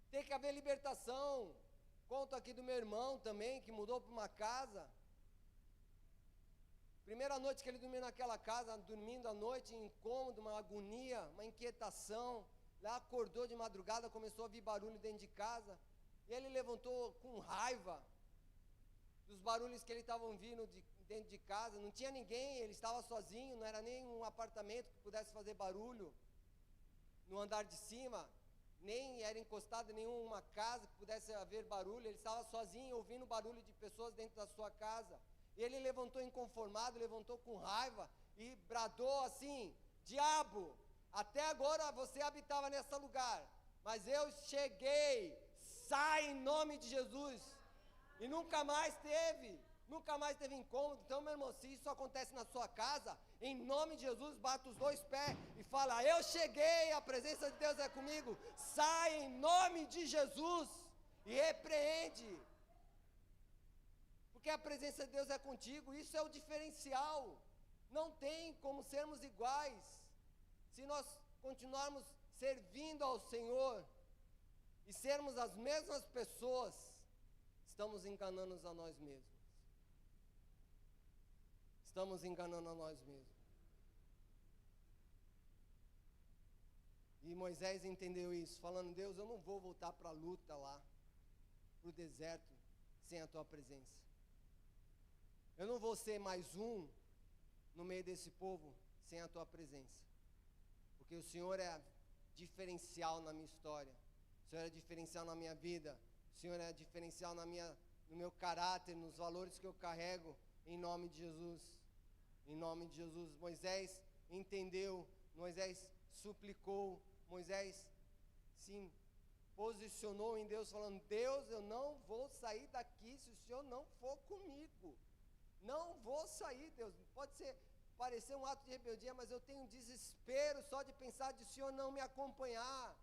Tem que haver libertação. Conto aqui do meu irmão também, que mudou para uma casa. Primeira noite que ele dormiu naquela casa, dormindo à noite, incômodo, uma agonia, uma inquietação. Lá acordou de madrugada, começou a ouvir barulho dentro de casa. E ele levantou com raiva dos barulhos que ele estava ouvindo dentro de casa. Não tinha ninguém, ele estava sozinho, não era nem um apartamento que pudesse fazer barulho no andar de cima, nem era encostado em nenhuma casa que pudesse haver barulho. Ele estava sozinho, ouvindo barulho de pessoas dentro da sua casa. E ele levantou inconformado, levantou com raiva e bradou assim: diabo, até agora você habitava nesse lugar, mas eu cheguei, sai em nome de Jesus. E nunca mais teve incômodo. Então, meu irmão, se isso acontece na sua casa, em nome de Jesus, bata os dois pés e fala: eu cheguei, a presença de Deus é comigo, sai em nome de Jesus e repreende, porque a presença de Deus é contigo. Isso é o diferencial. Não tem como sermos iguais. Se nós continuarmos servindo ao Senhor e sermos as mesmas pessoas, estamos enganando a nós mesmos. Estamos enganando a nós mesmos. E Moisés entendeu isso, falando: Deus, eu não vou voltar para a luta lá, para o deserto, sem a tua presença. Eu não vou ser mais um no meio desse povo sem a tua presença. Porque o Senhor é diferencial na minha história. O Senhor é diferencial na minha vida. O Senhor é diferencial no meu caráter, nos valores que eu carrego, em nome de Jesus. Em nome de Jesus. Moisés entendeu, Moisés suplicou, Moisés se posicionou em Deus, falando: Deus, eu não vou sair daqui se o Senhor não for comigo. Não vou sair, Deus. Pode parecer um ato de rebeldia, mas eu tenho desespero só de pensar de o Senhor não me acompanhar.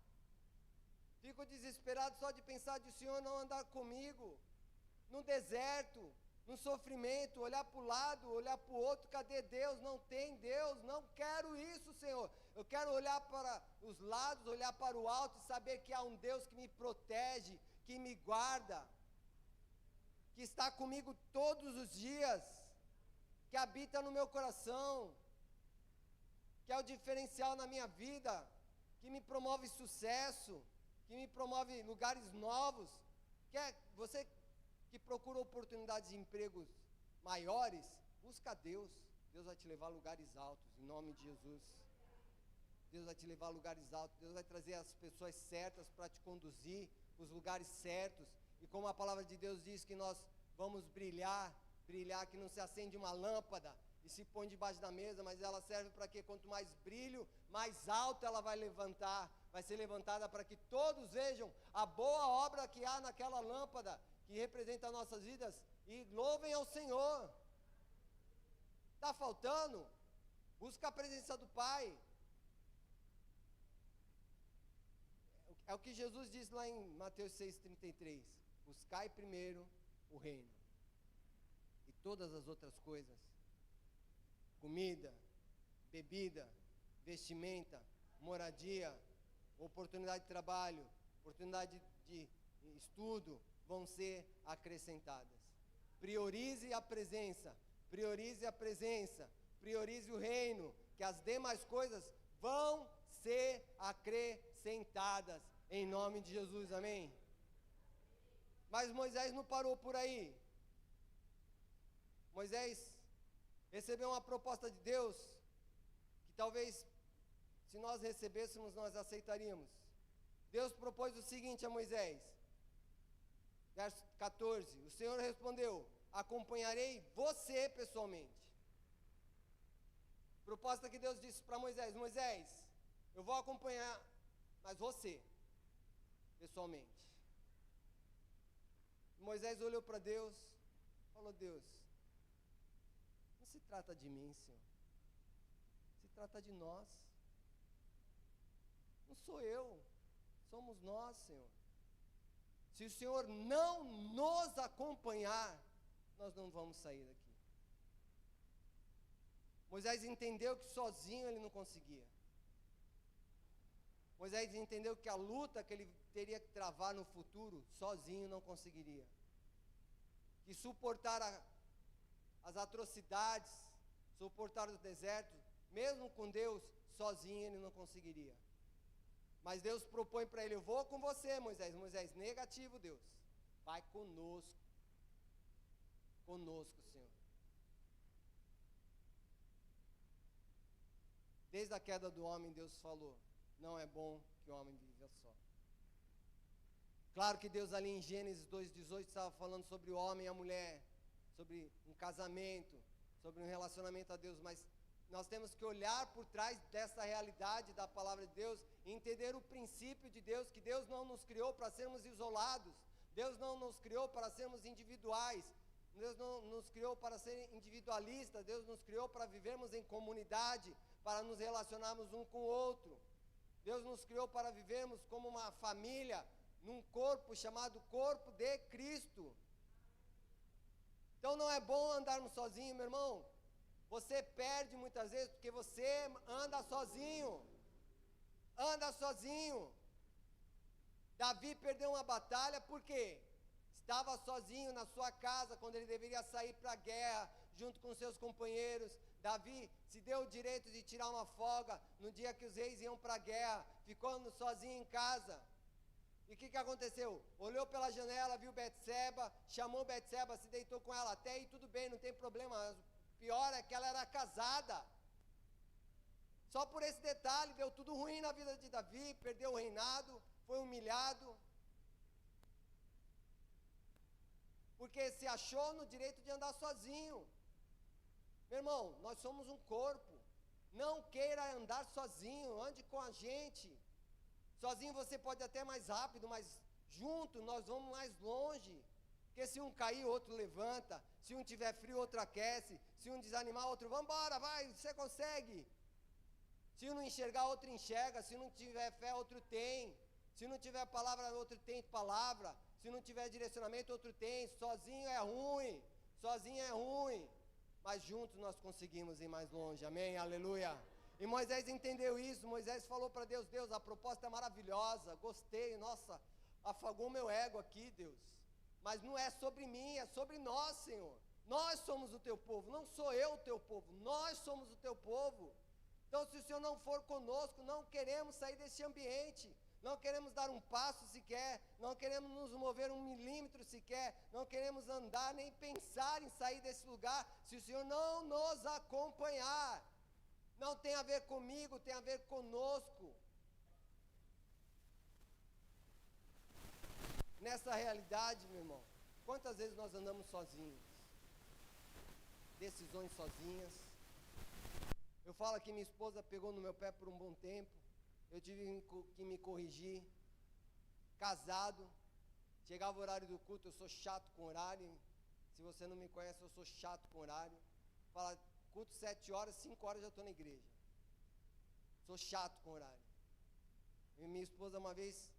Fico desesperado só de pensar de o Senhor não andar comigo, no deserto, no sofrimento, olhar para o lado, olhar para o outro. Cadê Deus? Não tem Deus. Não quero isso, Senhor. Eu quero olhar para os lados, olhar para o alto e saber que há um Deus que me protege, que me guarda, que está comigo todos os dias, que habita no meu coração, que é o diferencial na minha vida, que me promove sucesso, que me promove lugares novos. Você que procura oportunidades de empregos maiores, busca Deus. Deus vai te levar a lugares altos, em nome de Jesus. Deus vai te levar a lugares altos. Deus vai trazer as pessoas certas para te conduzir, os lugares certos. E como a palavra de Deus diz que nós vamos brilhar, que não se acende uma lâmpada e se põe debaixo da mesa, mas ela serve para quê? Quanto mais brilho, mais alto ela vai ser levantada para que todos vejam a boa obra que há naquela lâmpada, que representa as nossas vidas, e louvem ao Senhor. Está faltando? Busca a presença do Pai. É o que Jesus diz lá em Mateus 6,33. Buscai primeiro o reino, e todas as outras coisas, comida, bebida, vestimenta, moradia, oportunidade de trabalho, oportunidade de estudo, vão ser acrescentadas. Priorize a presença, priorize o reino, que as demais coisas vão ser acrescentadas, em nome de Jesus, amém? Mas Moisés não parou por aí. Moisés recebeu uma proposta de Deus, que talvez, se nós recebêssemos, nós aceitaríamos. Deus propôs o seguinte a Moisés, verso 14, o Senhor respondeu: acompanharei você pessoalmente. Proposta que Deus disse para Moisés: Moisés, eu vou acompanhar, mas você, pessoalmente. Moisés olhou para Deus, falou: Deus, não se trata de mim, Senhor, se trata de nós. Não sou eu, somos nós, Senhor. Se o Senhor não nos acompanhar, nós não vamos sair daqui. Moisés entendeu que sozinho ele não conseguia. Moisés entendeu que a luta que ele teria que travar no futuro, sozinho não conseguiria. Que suportar as atrocidades, suportar o deserto, mesmo com Deus, sozinho ele não conseguiria. Mas Deus propõe para ele: eu vou com você, Moisés. Moisés: negativo, Deus. Vai conosco. Conosco, Senhor. Desde a queda do homem, Deus falou: não é bom que o homem viva só. Claro que Deus ali em Gênesis 2,18 estava falando sobre o homem e a mulher, sobre um casamento, sobre um relacionamento a Deus, mas nós temos que olhar por trás dessa realidade da palavra de Deus e entender o princípio de Deus, que Deus não nos criou para sermos isolados, Deus não nos criou para sermos individuais, Deus não nos criou para ser individualistas, Deus nos criou para vivermos em comunidade, para nos relacionarmos um com o outro. Deus nos criou para vivermos como uma família, num corpo chamado corpo de Cristo. Então não é bom andarmos sozinhos, meu irmão. Você perde muitas vezes porque você anda sozinho. Anda sozinho. Davi perdeu uma batalha porque estava sozinho na sua casa quando ele deveria sair para a guerra junto com seus companheiros. Davi se deu o direito de tirar uma folga no dia que os reis iam para a guerra, ficou sozinho em casa. E o que aconteceu? Olhou pela janela, viu Betseba, chamou Betseba, se deitou com ela. Até aí tudo bem, não tem problema. Mas o pior é que ela era casada. Só por esse detalhe deu tudo ruim na vida de Davi, perdeu o reinado, foi humilhado. Porque se achou no direito de andar sozinho. Meu irmão, nós somos um corpo. Não queira andar sozinho, ande com a gente. Sozinho você pode até mais rápido, mas junto nós vamos mais longe. Porque se um cair, outro levanta. Se um tiver frio, outro aquece. Se um desanimar, outro, vamos embora, vai, você consegue. Se um não enxergar, outro enxerga. Se não tiver fé, outro tem. Se não tiver palavra, outro tem palavra. Se não tiver direcionamento, outro tem. Sozinho é ruim. Sozinho é ruim. Mas juntos nós conseguimos ir mais longe. Amém? Aleluia. E Moisés entendeu isso. Moisés falou para Deus: Deus, a proposta é maravilhosa. Gostei. Nossa, afagou meu ego aqui, Deus. Mas não é sobre mim, é sobre nós, Senhor. Nós somos o teu povo. Não sou eu o teu povo. Nós somos o teu povo. Então, se o Senhor não for conosco, não queremos sair desse ambiente. Não queremos dar um passo sequer, não queremos nos mover 1 milímetro sequer, não queremos andar nem pensar em sair desse lugar, se o Senhor não nos acompanhar. Não tem a ver comigo, tem a ver conosco. Nessa realidade, meu irmão, quantas vezes nós andamos sozinhos? Decisões sozinhas. Eu falo que minha esposa pegou no meu pé por um bom tempo. Eu tive que me corrigir. Casado, chegava o horário do culto, eu sou chato com horário. Se você não me conhece, eu sou chato com horário. Fala, culto 7 horas, 5 horas já estou na igreja. Sou chato com horário. E minha esposa uma vez,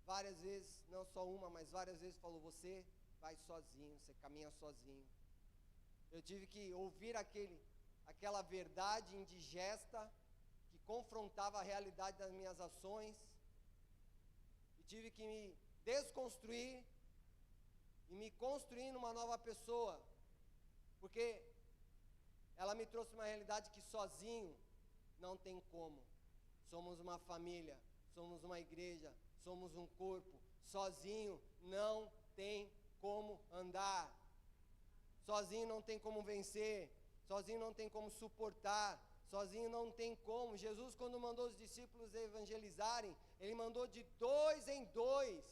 várias vezes, não só uma, mas várias vezes falou: você vai sozinho, você caminha sozinho. Eu tive que ouvir aquela verdade indigesta, que confrontava a realidade das minhas ações, e tive que me desconstruir e me construir numa nova pessoa, porque ela me trouxe uma realidade que sozinho não tem como. Somos uma família, somos uma igreja, somos um corpo. Sozinho não tem como andar, sozinho não tem como vencer, sozinho não tem como suportar, sozinho não tem como. Jesus, quando mandou os discípulos evangelizarem, ele mandou de 2 em 2.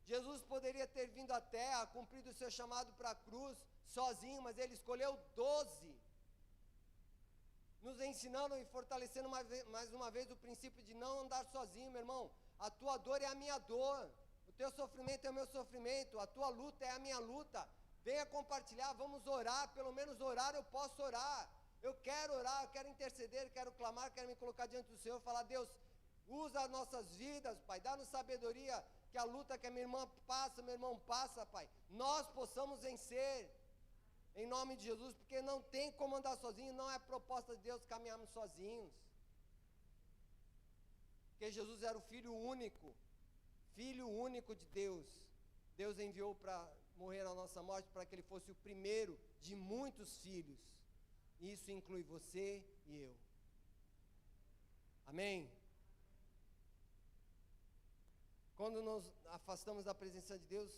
Jesus poderia ter vindo à terra, cumprido o seu chamado para a cruz, sozinho, mas ele escolheu 12. Nos ensinando e fortalecendo mais uma vez o princípio de não andar sozinho, meu irmão. A tua dor é a minha dor, o teu sofrimento é o meu sofrimento, a tua luta é a minha luta. Venha compartilhar, vamos orar, pelo menos orar eu posso orar. Eu quero orar, eu quero interceder, quero clamar, quero me colocar diante do Senhor, falar: Deus, usa as nossas vidas, Pai, dá-nos sabedoria, que a luta que a minha irmã passa, meu irmão passa, Pai, nós possamos vencer, em nome de Jesus, porque não tem como andar sozinho, não é proposta de Deus caminharmos sozinhos. porque Jesus era o Filho único de Deus. Deus enviou para morrer a nossa morte para que Ele fosse o primeiro de muitos filhos. Isso inclui você e eu. Amém? Quando nos afastamos da presença de Deus,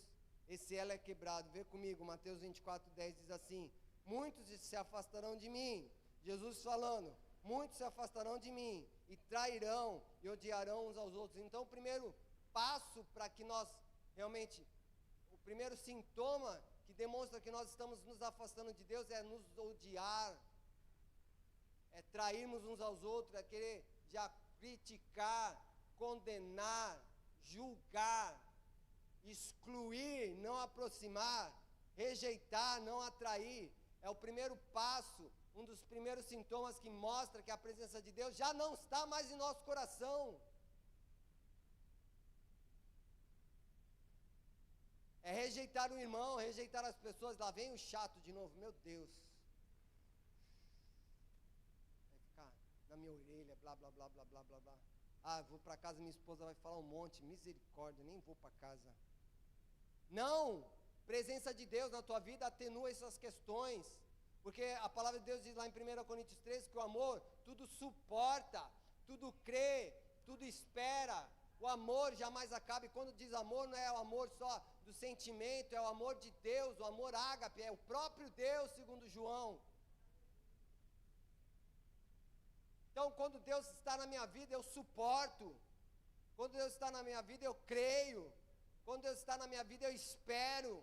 esse elo é quebrado. Vê comigo, Mateus 24:10 diz assim: muitos se afastarão de mim. Jesus falando, muitos se afastarão de mim, e trairão, e odiarão uns aos outros. Então o primeiro passo para que nós realmente, o primeiro sintoma que demonstra que nós estamos nos afastando de Deus é nos odiar, é trairmos uns aos outros, é querer já criticar, condenar, julgar, excluir, não aproximar, rejeitar, não atrair. É o primeiro passo, um dos primeiros sintomas que mostra que a presença de Deus já não está mais em nosso coração. É rejeitar o irmão, rejeitar as pessoas. Lá vem o chato de novo, meu Deus. Vai ficar na minha orelha, blá, blá, blá, blá, blá, blá, blá. Ah, vou para casa, minha esposa vai falar um monte, misericórdia, nem vou para casa. Não! Presença de Deus na tua vida atenua essas questões. Porque a palavra de Deus diz lá em 1 Coríntios 13 que o amor tudo suporta, tudo crê, tudo espera. O amor jamais acaba. E quando diz amor, não é o amor só do sentimento, é o amor de Deus, o amor ágape, é o próprio Deus, segundo João. Então, quando Deus está na minha vida, eu suporto. Quando Deus está na minha vida, eu creio. Quando Deus está na minha vida, eu espero.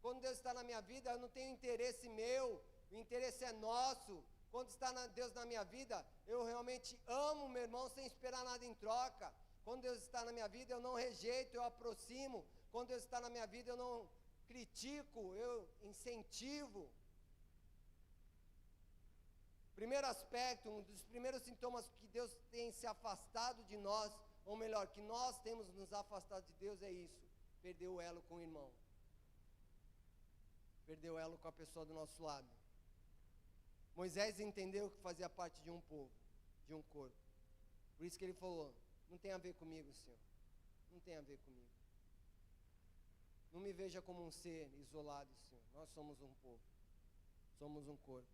Quando Deus está na minha vida, eu não tenho interesse meu, o interesse é nosso. Quando está Deus na minha vida, eu realmente amo meu irmão sem esperar nada em troca. Quando Deus está na minha vida, eu não rejeito, eu aproximo. Quando Deus está na minha vida, eu não critico, eu incentivo. Primeiro aspecto, um dos primeiros sintomas que Deus tem se afastado de nós, ou melhor, que nós temos nos afastado de Deus, é isso: perder o elo com o irmão, perder o elo com a pessoa do nosso lado. Moisés entendeu que fazia parte de um povo, de um corpo. Por isso que ele falou: não tem a ver comigo, Senhor, não tem a ver comigo. Não me veja como um ser isolado, Senhor. Nós somos um povo, somos um corpo.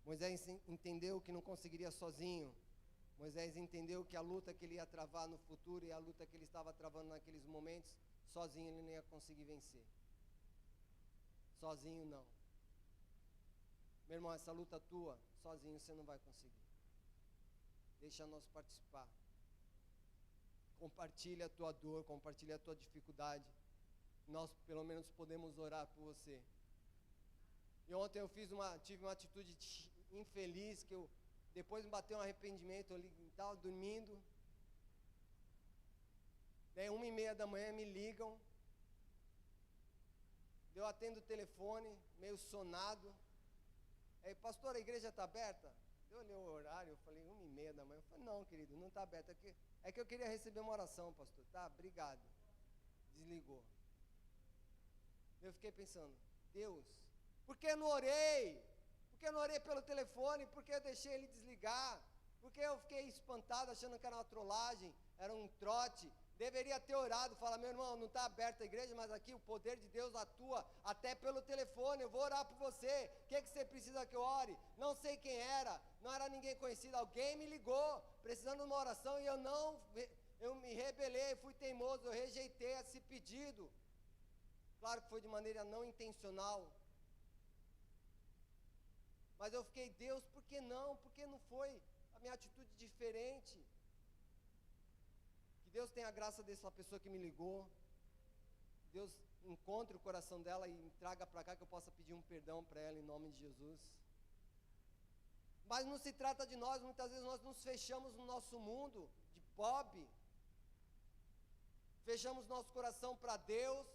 Moisés entendeu que não conseguiria sozinho. Moisés entendeu que a luta que ele ia travar no futuro e a luta que ele estava travando naqueles momentos, sozinho ele não ia conseguir vencer. Sozinho não. Meu irmão, essa luta tua, sozinho você não vai conseguir. Deixa nós participar. Compartilha a tua dor, compartilha a tua dificuldade. Nós pelo menos podemos orar por você. E ontem eu tive uma atitude infeliz, que depois me bateu um arrependimento. Eu estava dormindo, daí 1h30 da manhã me ligam, eu atendo o telefone, meio sonado. Aí, pastor, a igreja está aberta? Eu olhei o horário, eu falei, 1h30 da manhã. Eu falei, não, querido, não está aberta. É que eu queria receber uma oração, pastor. Tá, obrigado. Desligou. Eu fiquei pensando, Deus, por que eu não orei? Por que eu não orei pelo telefone? Por que eu deixei ele desligar? Por que eu fiquei espantado achando que era uma trollagem, era um trote? Deveria ter orado, falar, meu irmão, não está aberta a igreja, mas aqui o poder de Deus atua até pelo telefone, eu vou orar por você. O que você precisa que eu ore? Não sei quem era, não era ninguém conhecido, alguém me ligou, precisando de uma oração, e eu me rebelei, fui teimoso, eu rejeitei esse pedido. Claro que foi de maneira não intencional, mas eu fiquei, Deus, por que não? Por que não foi a minha atitude diferente? Que Deus tenha a graça dessa pessoa que me ligou. Deus encontre o coração dela e me traga para cá, que eu possa pedir um perdão para ela em nome de Jesus. Mas não se trata de nós, muitas vezes nós nos fechamos no nosso mundo de pobre. Fechamos nosso coração para Deus,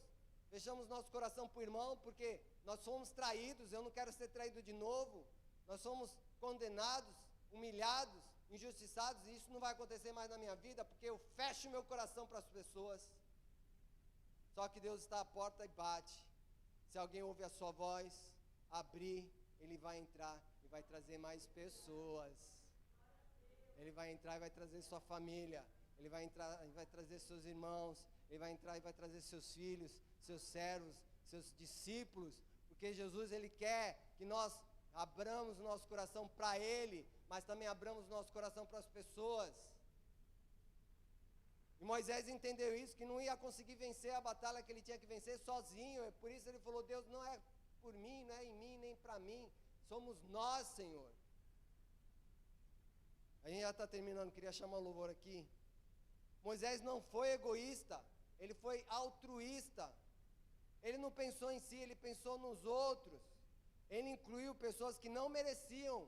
fechamos nosso coração para o irmão, porque nós somos traídos, eu não quero ser traído de novo. Nós somos condenados, humilhados, injustiçados, e isso não vai acontecer mais na minha vida, porque eu fecho meu coração para as pessoas. Só que Deus está à porta e bate. Se alguém ouve a sua voz, abrir, Ele vai entrar e vai trazer mais pessoas. Ele vai entrar e vai trazer sua família. Ele vai entrar, ele vai trazer seus irmãos, ele vai entrar e vai trazer seus filhos, seus servos, seus discípulos, porque Jesus, ele quer que nós abramos o nosso coração para ele, mas também abramos o nosso coração para as pessoas. E Moisés entendeu isso, que não ia conseguir vencer a batalha que ele tinha que vencer sozinho. Por isso ele falou: Deus, não é por mim, não é em mim, nem para mim, somos nós, Senhor. A gente já está terminando, queria chamar o louvor aqui. Moisés não foi egoísta, ele foi altruísta. Ele não pensou em si, ele pensou nos outros. Ele incluiu pessoas que não mereciam,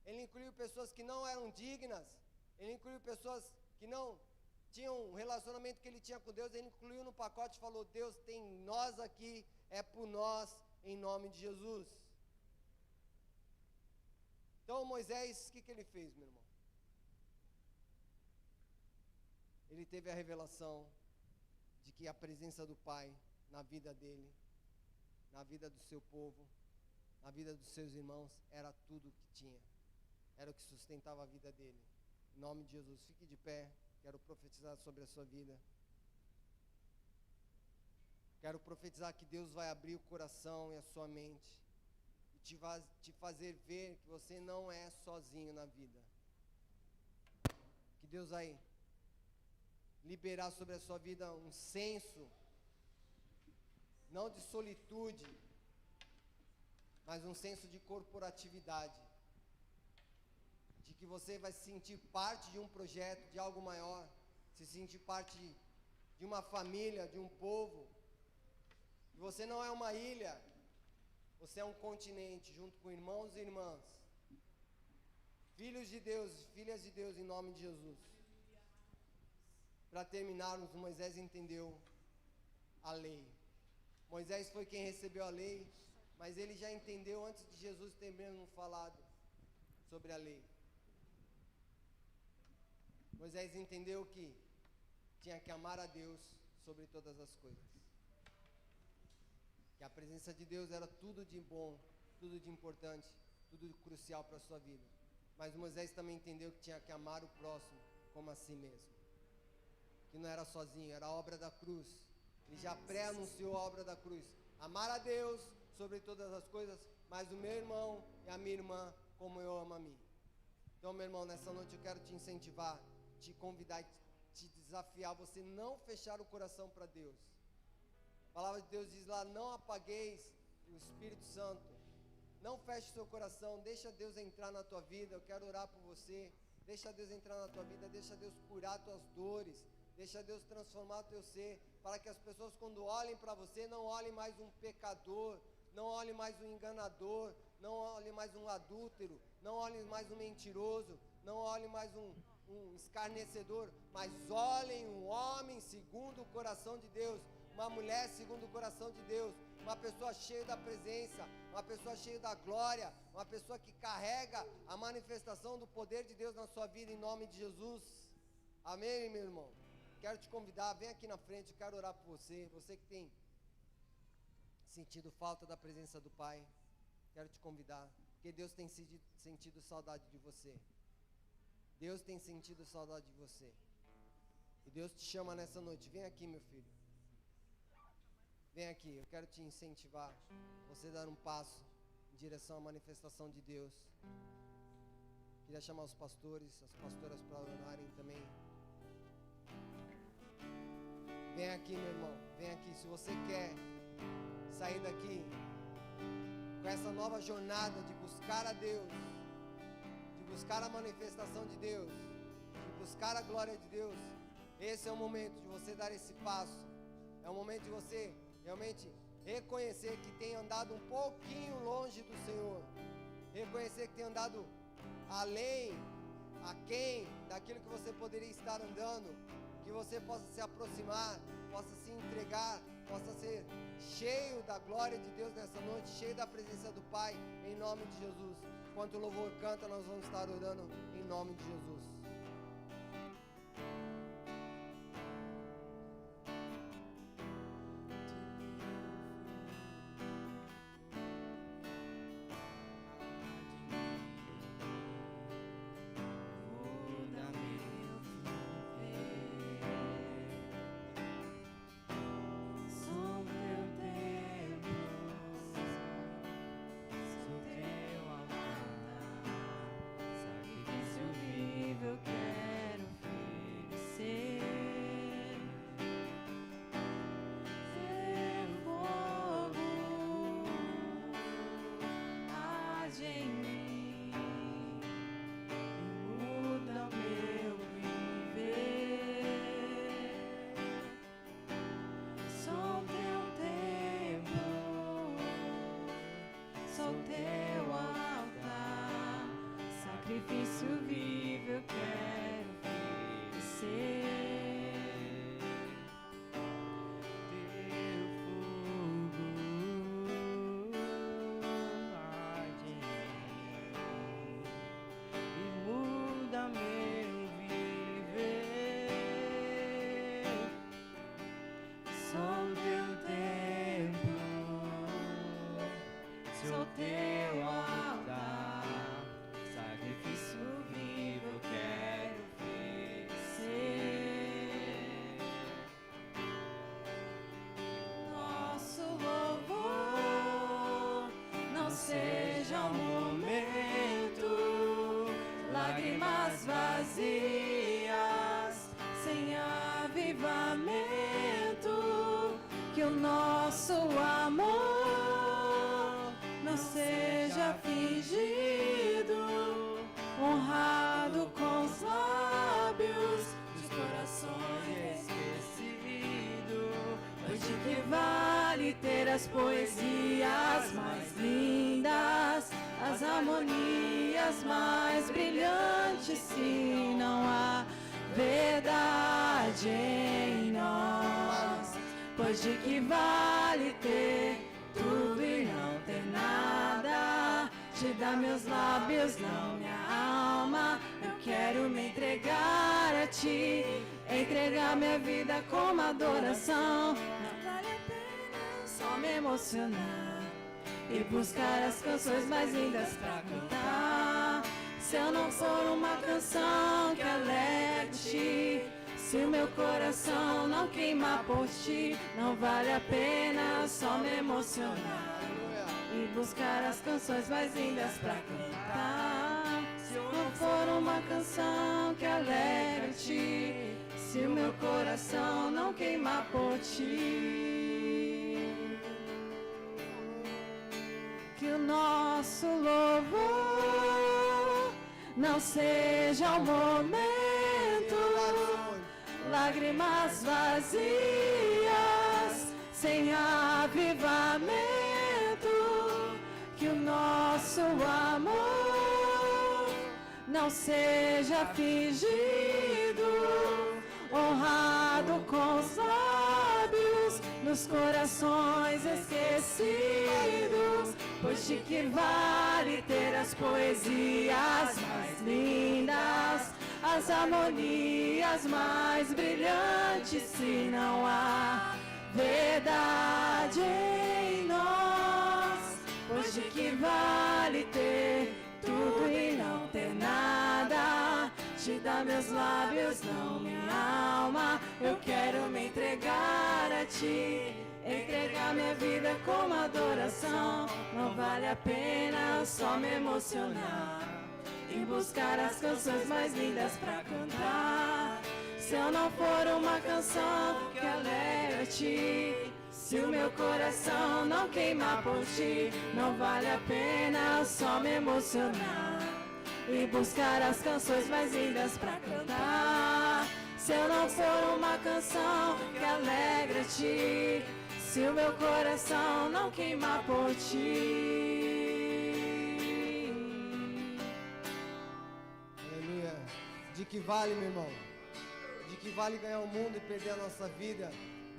ele incluiu pessoas que não eram dignas, ele incluiu pessoas que não tinham um relacionamento que ele tinha com Deus, ele incluiu no pacote e falou: Deus, tem nós aqui, é por nós, em nome de Jesus. Então Moisés, o que ele fez, meu irmão? Ele teve a revelação de que a presença do Pai na vida dele, na vida do seu povo, na vida dos seus irmãos, era tudo o que tinha, era o que sustentava a vida dele. Em nome de Jesus, fique de pé. Quero profetizar sobre a sua vida. Quero profetizar que Deus vai abrir o coração e a sua mente e te fazer ver que você não é sozinho na vida. Que Deus vai liberar sobre a sua vida um senso, não de solitude, mas um senso de corporatividade. De que você vai se sentir parte de um projeto, de algo maior, se sentir parte de uma família, de um povo. E você não é uma ilha, você é um continente, junto com irmãos e irmãs, filhos de Deus, filhas de Deus, em nome de Jesus. Para terminarmos, Moisés entendeu a lei. Moisés foi quem recebeu a lei, mas ele já entendeu antes de Jesus ter mesmo falado sobre a lei. Moisés entendeu que tinha que amar a Deus sobre todas as coisas. Que a presença de Deus era tudo de bom, tudo de importante, tudo de crucial para a sua vida. Mas Moisés também entendeu que tinha que amar o próximo como a si mesmo. Que não era sozinho, era a obra da cruz. Ele já pré-anunciou a obra da cruz. Amar a Deus sobre todas as coisas, mas o meu irmão e a minha irmã como eu amo a mim. Então, meu irmão, nessa noite eu quero te incentivar, te convidar, te desafiar, você não fechar o coração para Deus. A palavra de Deus diz lá: não apagueis o Espírito Santo, não feche o seu coração, deixa Deus entrar na tua vida. Eu quero orar por você, deixa Deus entrar na tua vida, deixa Deus curar tuas dores, deixa Deus transformar o teu ser, para que as pessoas, quando olhem para você, não olhem mais um pecador, não olhem mais um enganador, não olhem mais um adúltero, não olhem mais um mentiroso, não olhem mais um escarnecedor, mas olhem um homem segundo o coração de Deus, uma mulher segundo o coração de Deus, uma pessoa cheia da presença, uma pessoa cheia da glória, uma pessoa que carrega a manifestação do poder de Deus na sua vida, em nome de Jesus. Amém, meu irmão? Quero te convidar, vem aqui na frente, eu quero orar por você, você que tem sentido falta da presença do Pai. Quero te convidar, porque Deus tem sentido saudade de você. Deus tem sentido saudade de você. E Deus te chama nessa noite. Vem aqui, meu filho. Vem aqui, eu quero te incentivar. Você dar um passo em direção à manifestação de Deus. Queria chamar os pastores, as pastoras para orarem também. Vem aqui, meu irmão. Vem aqui. Se você quer sair daqui com essa nova jornada de buscar a Deus, de buscar a manifestação de Deus, de buscar a glória de Deus, esse é o momento de você dar esse passo. É o momento de você realmente reconhecer que tem andado um pouquinho longe do Senhor, reconhecer que tem andado além, aquém daquilo que você poderia estar andando, que você possa se aproximar, possa se entregar, possa ser cheio da glória de Deus nessa noite, cheio da presença do Pai, em nome de Jesus. Enquanto o louvor canta, nós vamos estar orando em nome de Jesus. sacrifício vivo eu quero oferecer. Teu fogo arde em mim e muda meu viver. Sou teu templo, sou teu altar, sacrifício vivo eu quero oferecer. Nosso louvor não seja um momento, lágrimas vazias, sem avivamento. Que o nosso amor não seja fingido, honrado com os lábios, dos corações esquecidos. Pois de que vale ter as poesias mais lindas, as harmonias mais brilhantes, se não há verdade em nós? Pois de que vale ter tudo e não ter nada? Te dar meus lábios, não minha alma. Eu quero me entregar a ti, entregar minha vida como adoração. Não vale a pena só me emocionar e buscar as canções mais lindas pra cantar. Se eu não for uma canção que alegre-te, se o meu coração não queimar por ti, não vale a pena só me emocionar e buscar as canções mais lindas pra cantar. Se eu não for uma canção que alegra-te, se o meu coração não queimar por ti, que o nosso louvor não seja um momento, lágrimas vazias, sem avivamento. Que o nosso amor não seja fingido, honrado com os lábios, nos corações esquecidos. Pois de que vale ter as poesias mais lindas, as harmonias mais brilhantes, se não há verdade em nós? Pois de que vale ter tudo e não ter nada? Te dar meus lábios, não minha alma. Eu quero me entregar a ti, entregar minha vida como adoração. Não vale a pena só me emocionar e buscar as canções mais lindas pra cantar. Se eu não for uma canção que alegra-te, se o meu coração não queimar por ti, não vale a pena só me emocionar e buscar as canções mais lindas pra cantar. Se eu não for uma canção que alegra-te, se o meu coração não queimar por ti. Aleluia. De que vale, meu irmão? De que vale ganhar o mundo e perder a nossa vida?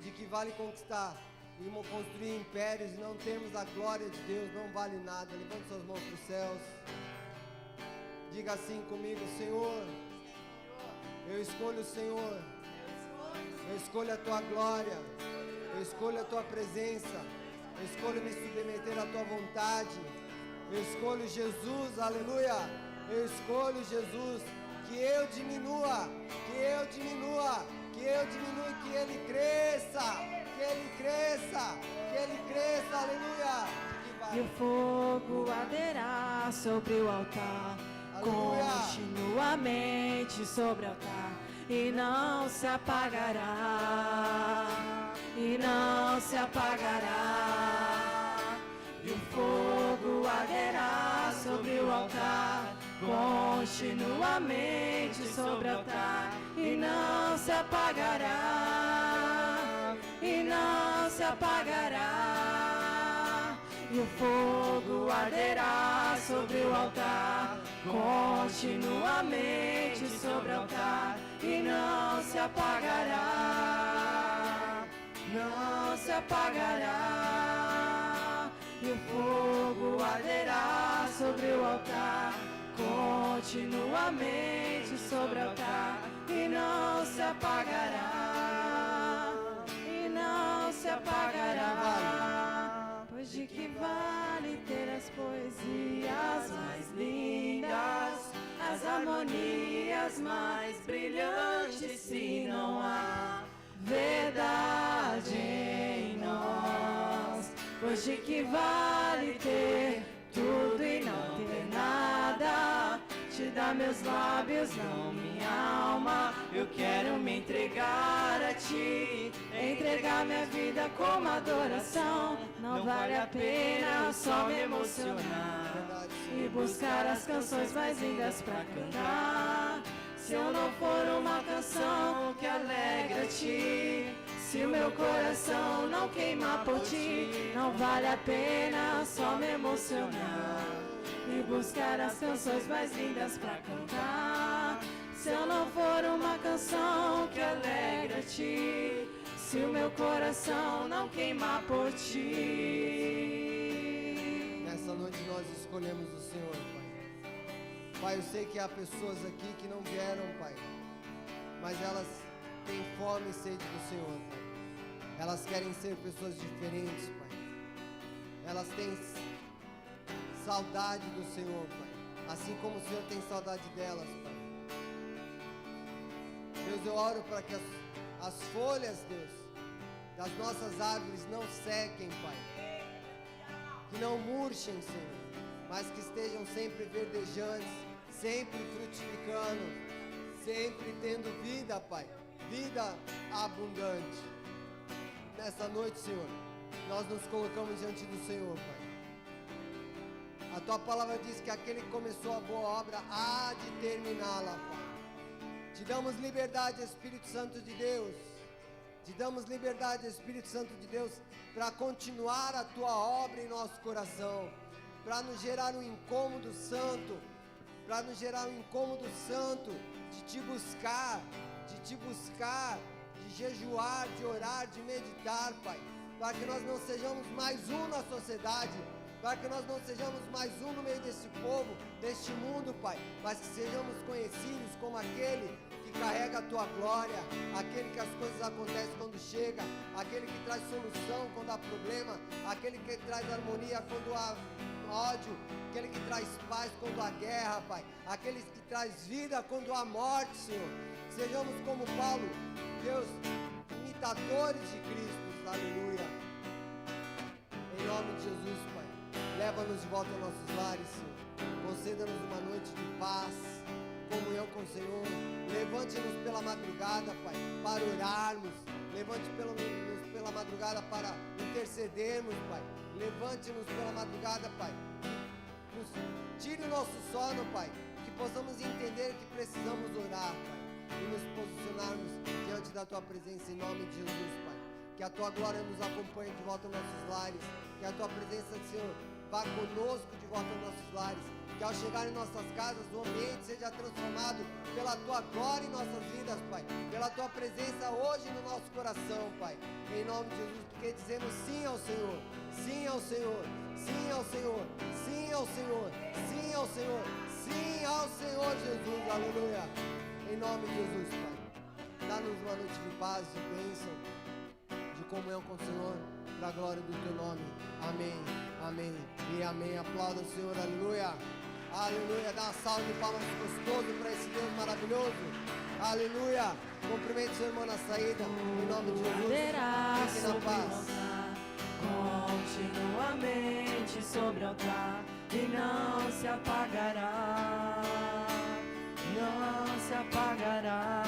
De que vale conquistar e construir impérios e não termos a glória de Deus? Não vale nada. Levante suas mãos para os céus. Diga assim comigo: Senhor, eu escolho o Senhor. Eu escolho a Tua glória. Eu escolho a Tua presença. Eu escolho me submeter à Tua vontade. Eu escolho Jesus, aleluia. Eu escolho Jesus. Que eu diminua, que eu diminua, que eu diminua e que Ele cresça, que Ele cresça, que Ele cresça, aleluia. E o fogo arderá sobre o altar, Aleluia. Continuamente sobre o altar, e não se apagará, e não se apagará. E o fogo arderá sobre o altar, continuamente sobre o altar, e não se apagará, e não se apagará. E o fogo arderá sobre o altar, continuamente sobre o altar, e não se apagará, não se apagará. E o fogo arderá sobre o altar, continuamente sobre o altar, e não se apagará, e não se apagará. Pois de que vale ter as poesias mais lindas, as harmonias mais brilhantes, se não há verdade em nós? Pois de que vale ter tudo e não ter nada? Te dá meus lábios, não minha alma. Eu quero me entregar a ti, entregar minha vida como adoração. Não vale a pena só me emocionar e buscar as canções mais lindas pra cantar, se eu não for uma canção que alegra-te. Se o meu coração não queimar por ti, não vale a pena só me emocionar e buscar as canções mais lindas pra cantar, se eu não for uma canção que alegra-te. Se o meu coração não queimar por ti. Nessa noite nós escolhemos o Senhor, Pai. Pai, eu sei que há pessoas aqui que não vieram, Pai, mas elas têm fome e sede do Senhor, Pai. Elas querem ser pessoas diferentes, Pai. Elas têm saudade do Senhor, Pai. Assim como o Senhor tem saudade delas, Pai. Deus, eu oro para que as folhas, Deus, das nossas árvores não sequem, Pai. Que não murchem, Senhor, mas que estejam sempre verdejantes, sempre frutificando, sempre tendo vida, Pai. Vida abundante. Nessa noite, Senhor, nós nos colocamos diante do Senhor, Pai. A Tua palavra diz que aquele que começou a boa obra há de terminá-la, Pai. Te damos liberdade, Espírito Santo de Deus. Te damos liberdade, Espírito Santo de Deus, para continuar a Tua obra em nosso coração, para nos gerar um incômodo santo, de Te buscar, de jejuar, de orar, de meditar, Pai, para que nós não sejamos mais um na sociedade, para que nós não sejamos mais um no meio desse povo, deste mundo, Pai, mas que sejamos conhecidos como aquele que carrega a Tua glória, aquele que as coisas acontecem quando chega, aquele que traz solução quando há problema, aquele que traz harmonia quando há ódio, aquele que traz paz quando há guerra, Pai, aquele que traz vida quando há morte, Senhor. Sejamos como Paulo, Deus, imitadores de Cristo, aleluia. Em nome de Jesus, Pai, leva-nos de volta aos nossos lares, Senhor. Conceda-nos uma noite de paz, comunhão com o Senhor. Levante-nos pela madrugada, Pai, para orarmos. Levante-nos pela madrugada para intercedermos, Pai. Levante-nos pela madrugada, Pai. Tire o nosso sono, Pai. Que possamos entender que precisamos orar, Pai, e nos posicionarmos diante da Tua presença em nome de Jesus, Pai. Que a Tua glória nos acompanhe de volta aos nossos lares. Que a Tua presença, Senhor, vá conosco de volta aos nossos lares. Que ao chegar em nossas casas, o ambiente seja transformado pela Tua glória em nossas vidas, Pai. Pela Tua presença hoje no nosso coração, Pai. Em nome de Jesus, porque dizemos sim ao Senhor. Sim ao Senhor. Sim ao Senhor. Sim ao Senhor. Sim ao Senhor. Sim ao Senhor Jesus. Aleluia. Em nome de Jesus, Pai. Dá-nos uma noite de paz, de bênção, de comunhão com o Senhor, para a glória do Teu nome. Amém, amém e amém. Aplauda o Senhor, aleluia. Aleluia. Dá uma salva de palmas gostoso para esse Deus maravilhoso. Aleluia. Cumprimente seu irmão na saída. Em nome de Jesus. Fique na paz. Continuamente sobre o altar, e não se apagará, não se apagará.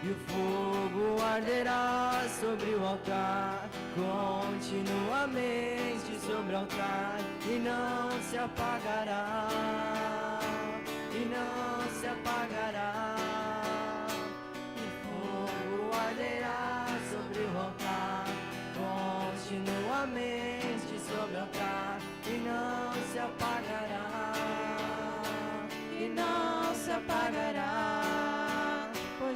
E o fogo arderá sobre o altar, continuamente sobre o altar, e não se apagará, e não se apagará. E o fogo arderá sobre o altar, continuamente sobre o altar, e não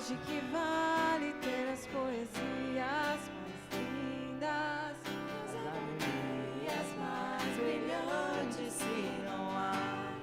Hoje que vale ter as poesias mais lindas, as harmonias mais brilhantes, se não há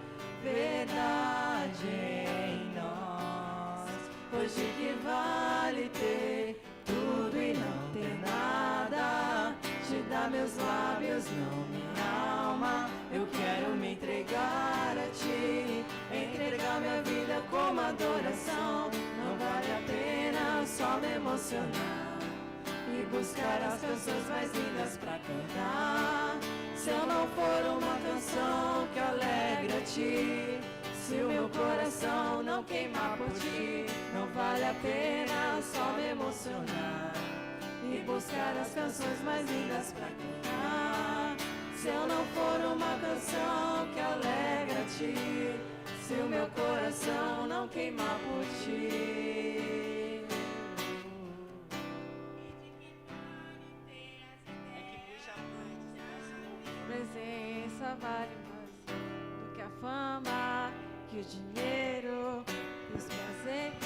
verdade em nós. Hoje que vale ter tudo e não ter nada, te dar meus lábios, não minha alma. Eu quero me entregar a ti, entregar minha vida como adoração. Não vale a pena só me emocionar e buscar as canções mais lindas pra cantar, se eu não for uma canção que alegra ti, se o meu coração não queimar por ti. Não vale a pena só me emocionar e buscar as canções mais lindas pra cantar, se eu não for uma canção que alegra ti, se o meu coração não queimar por ti. Presença vale mais do que a fama, que o dinheiro e os prazeres.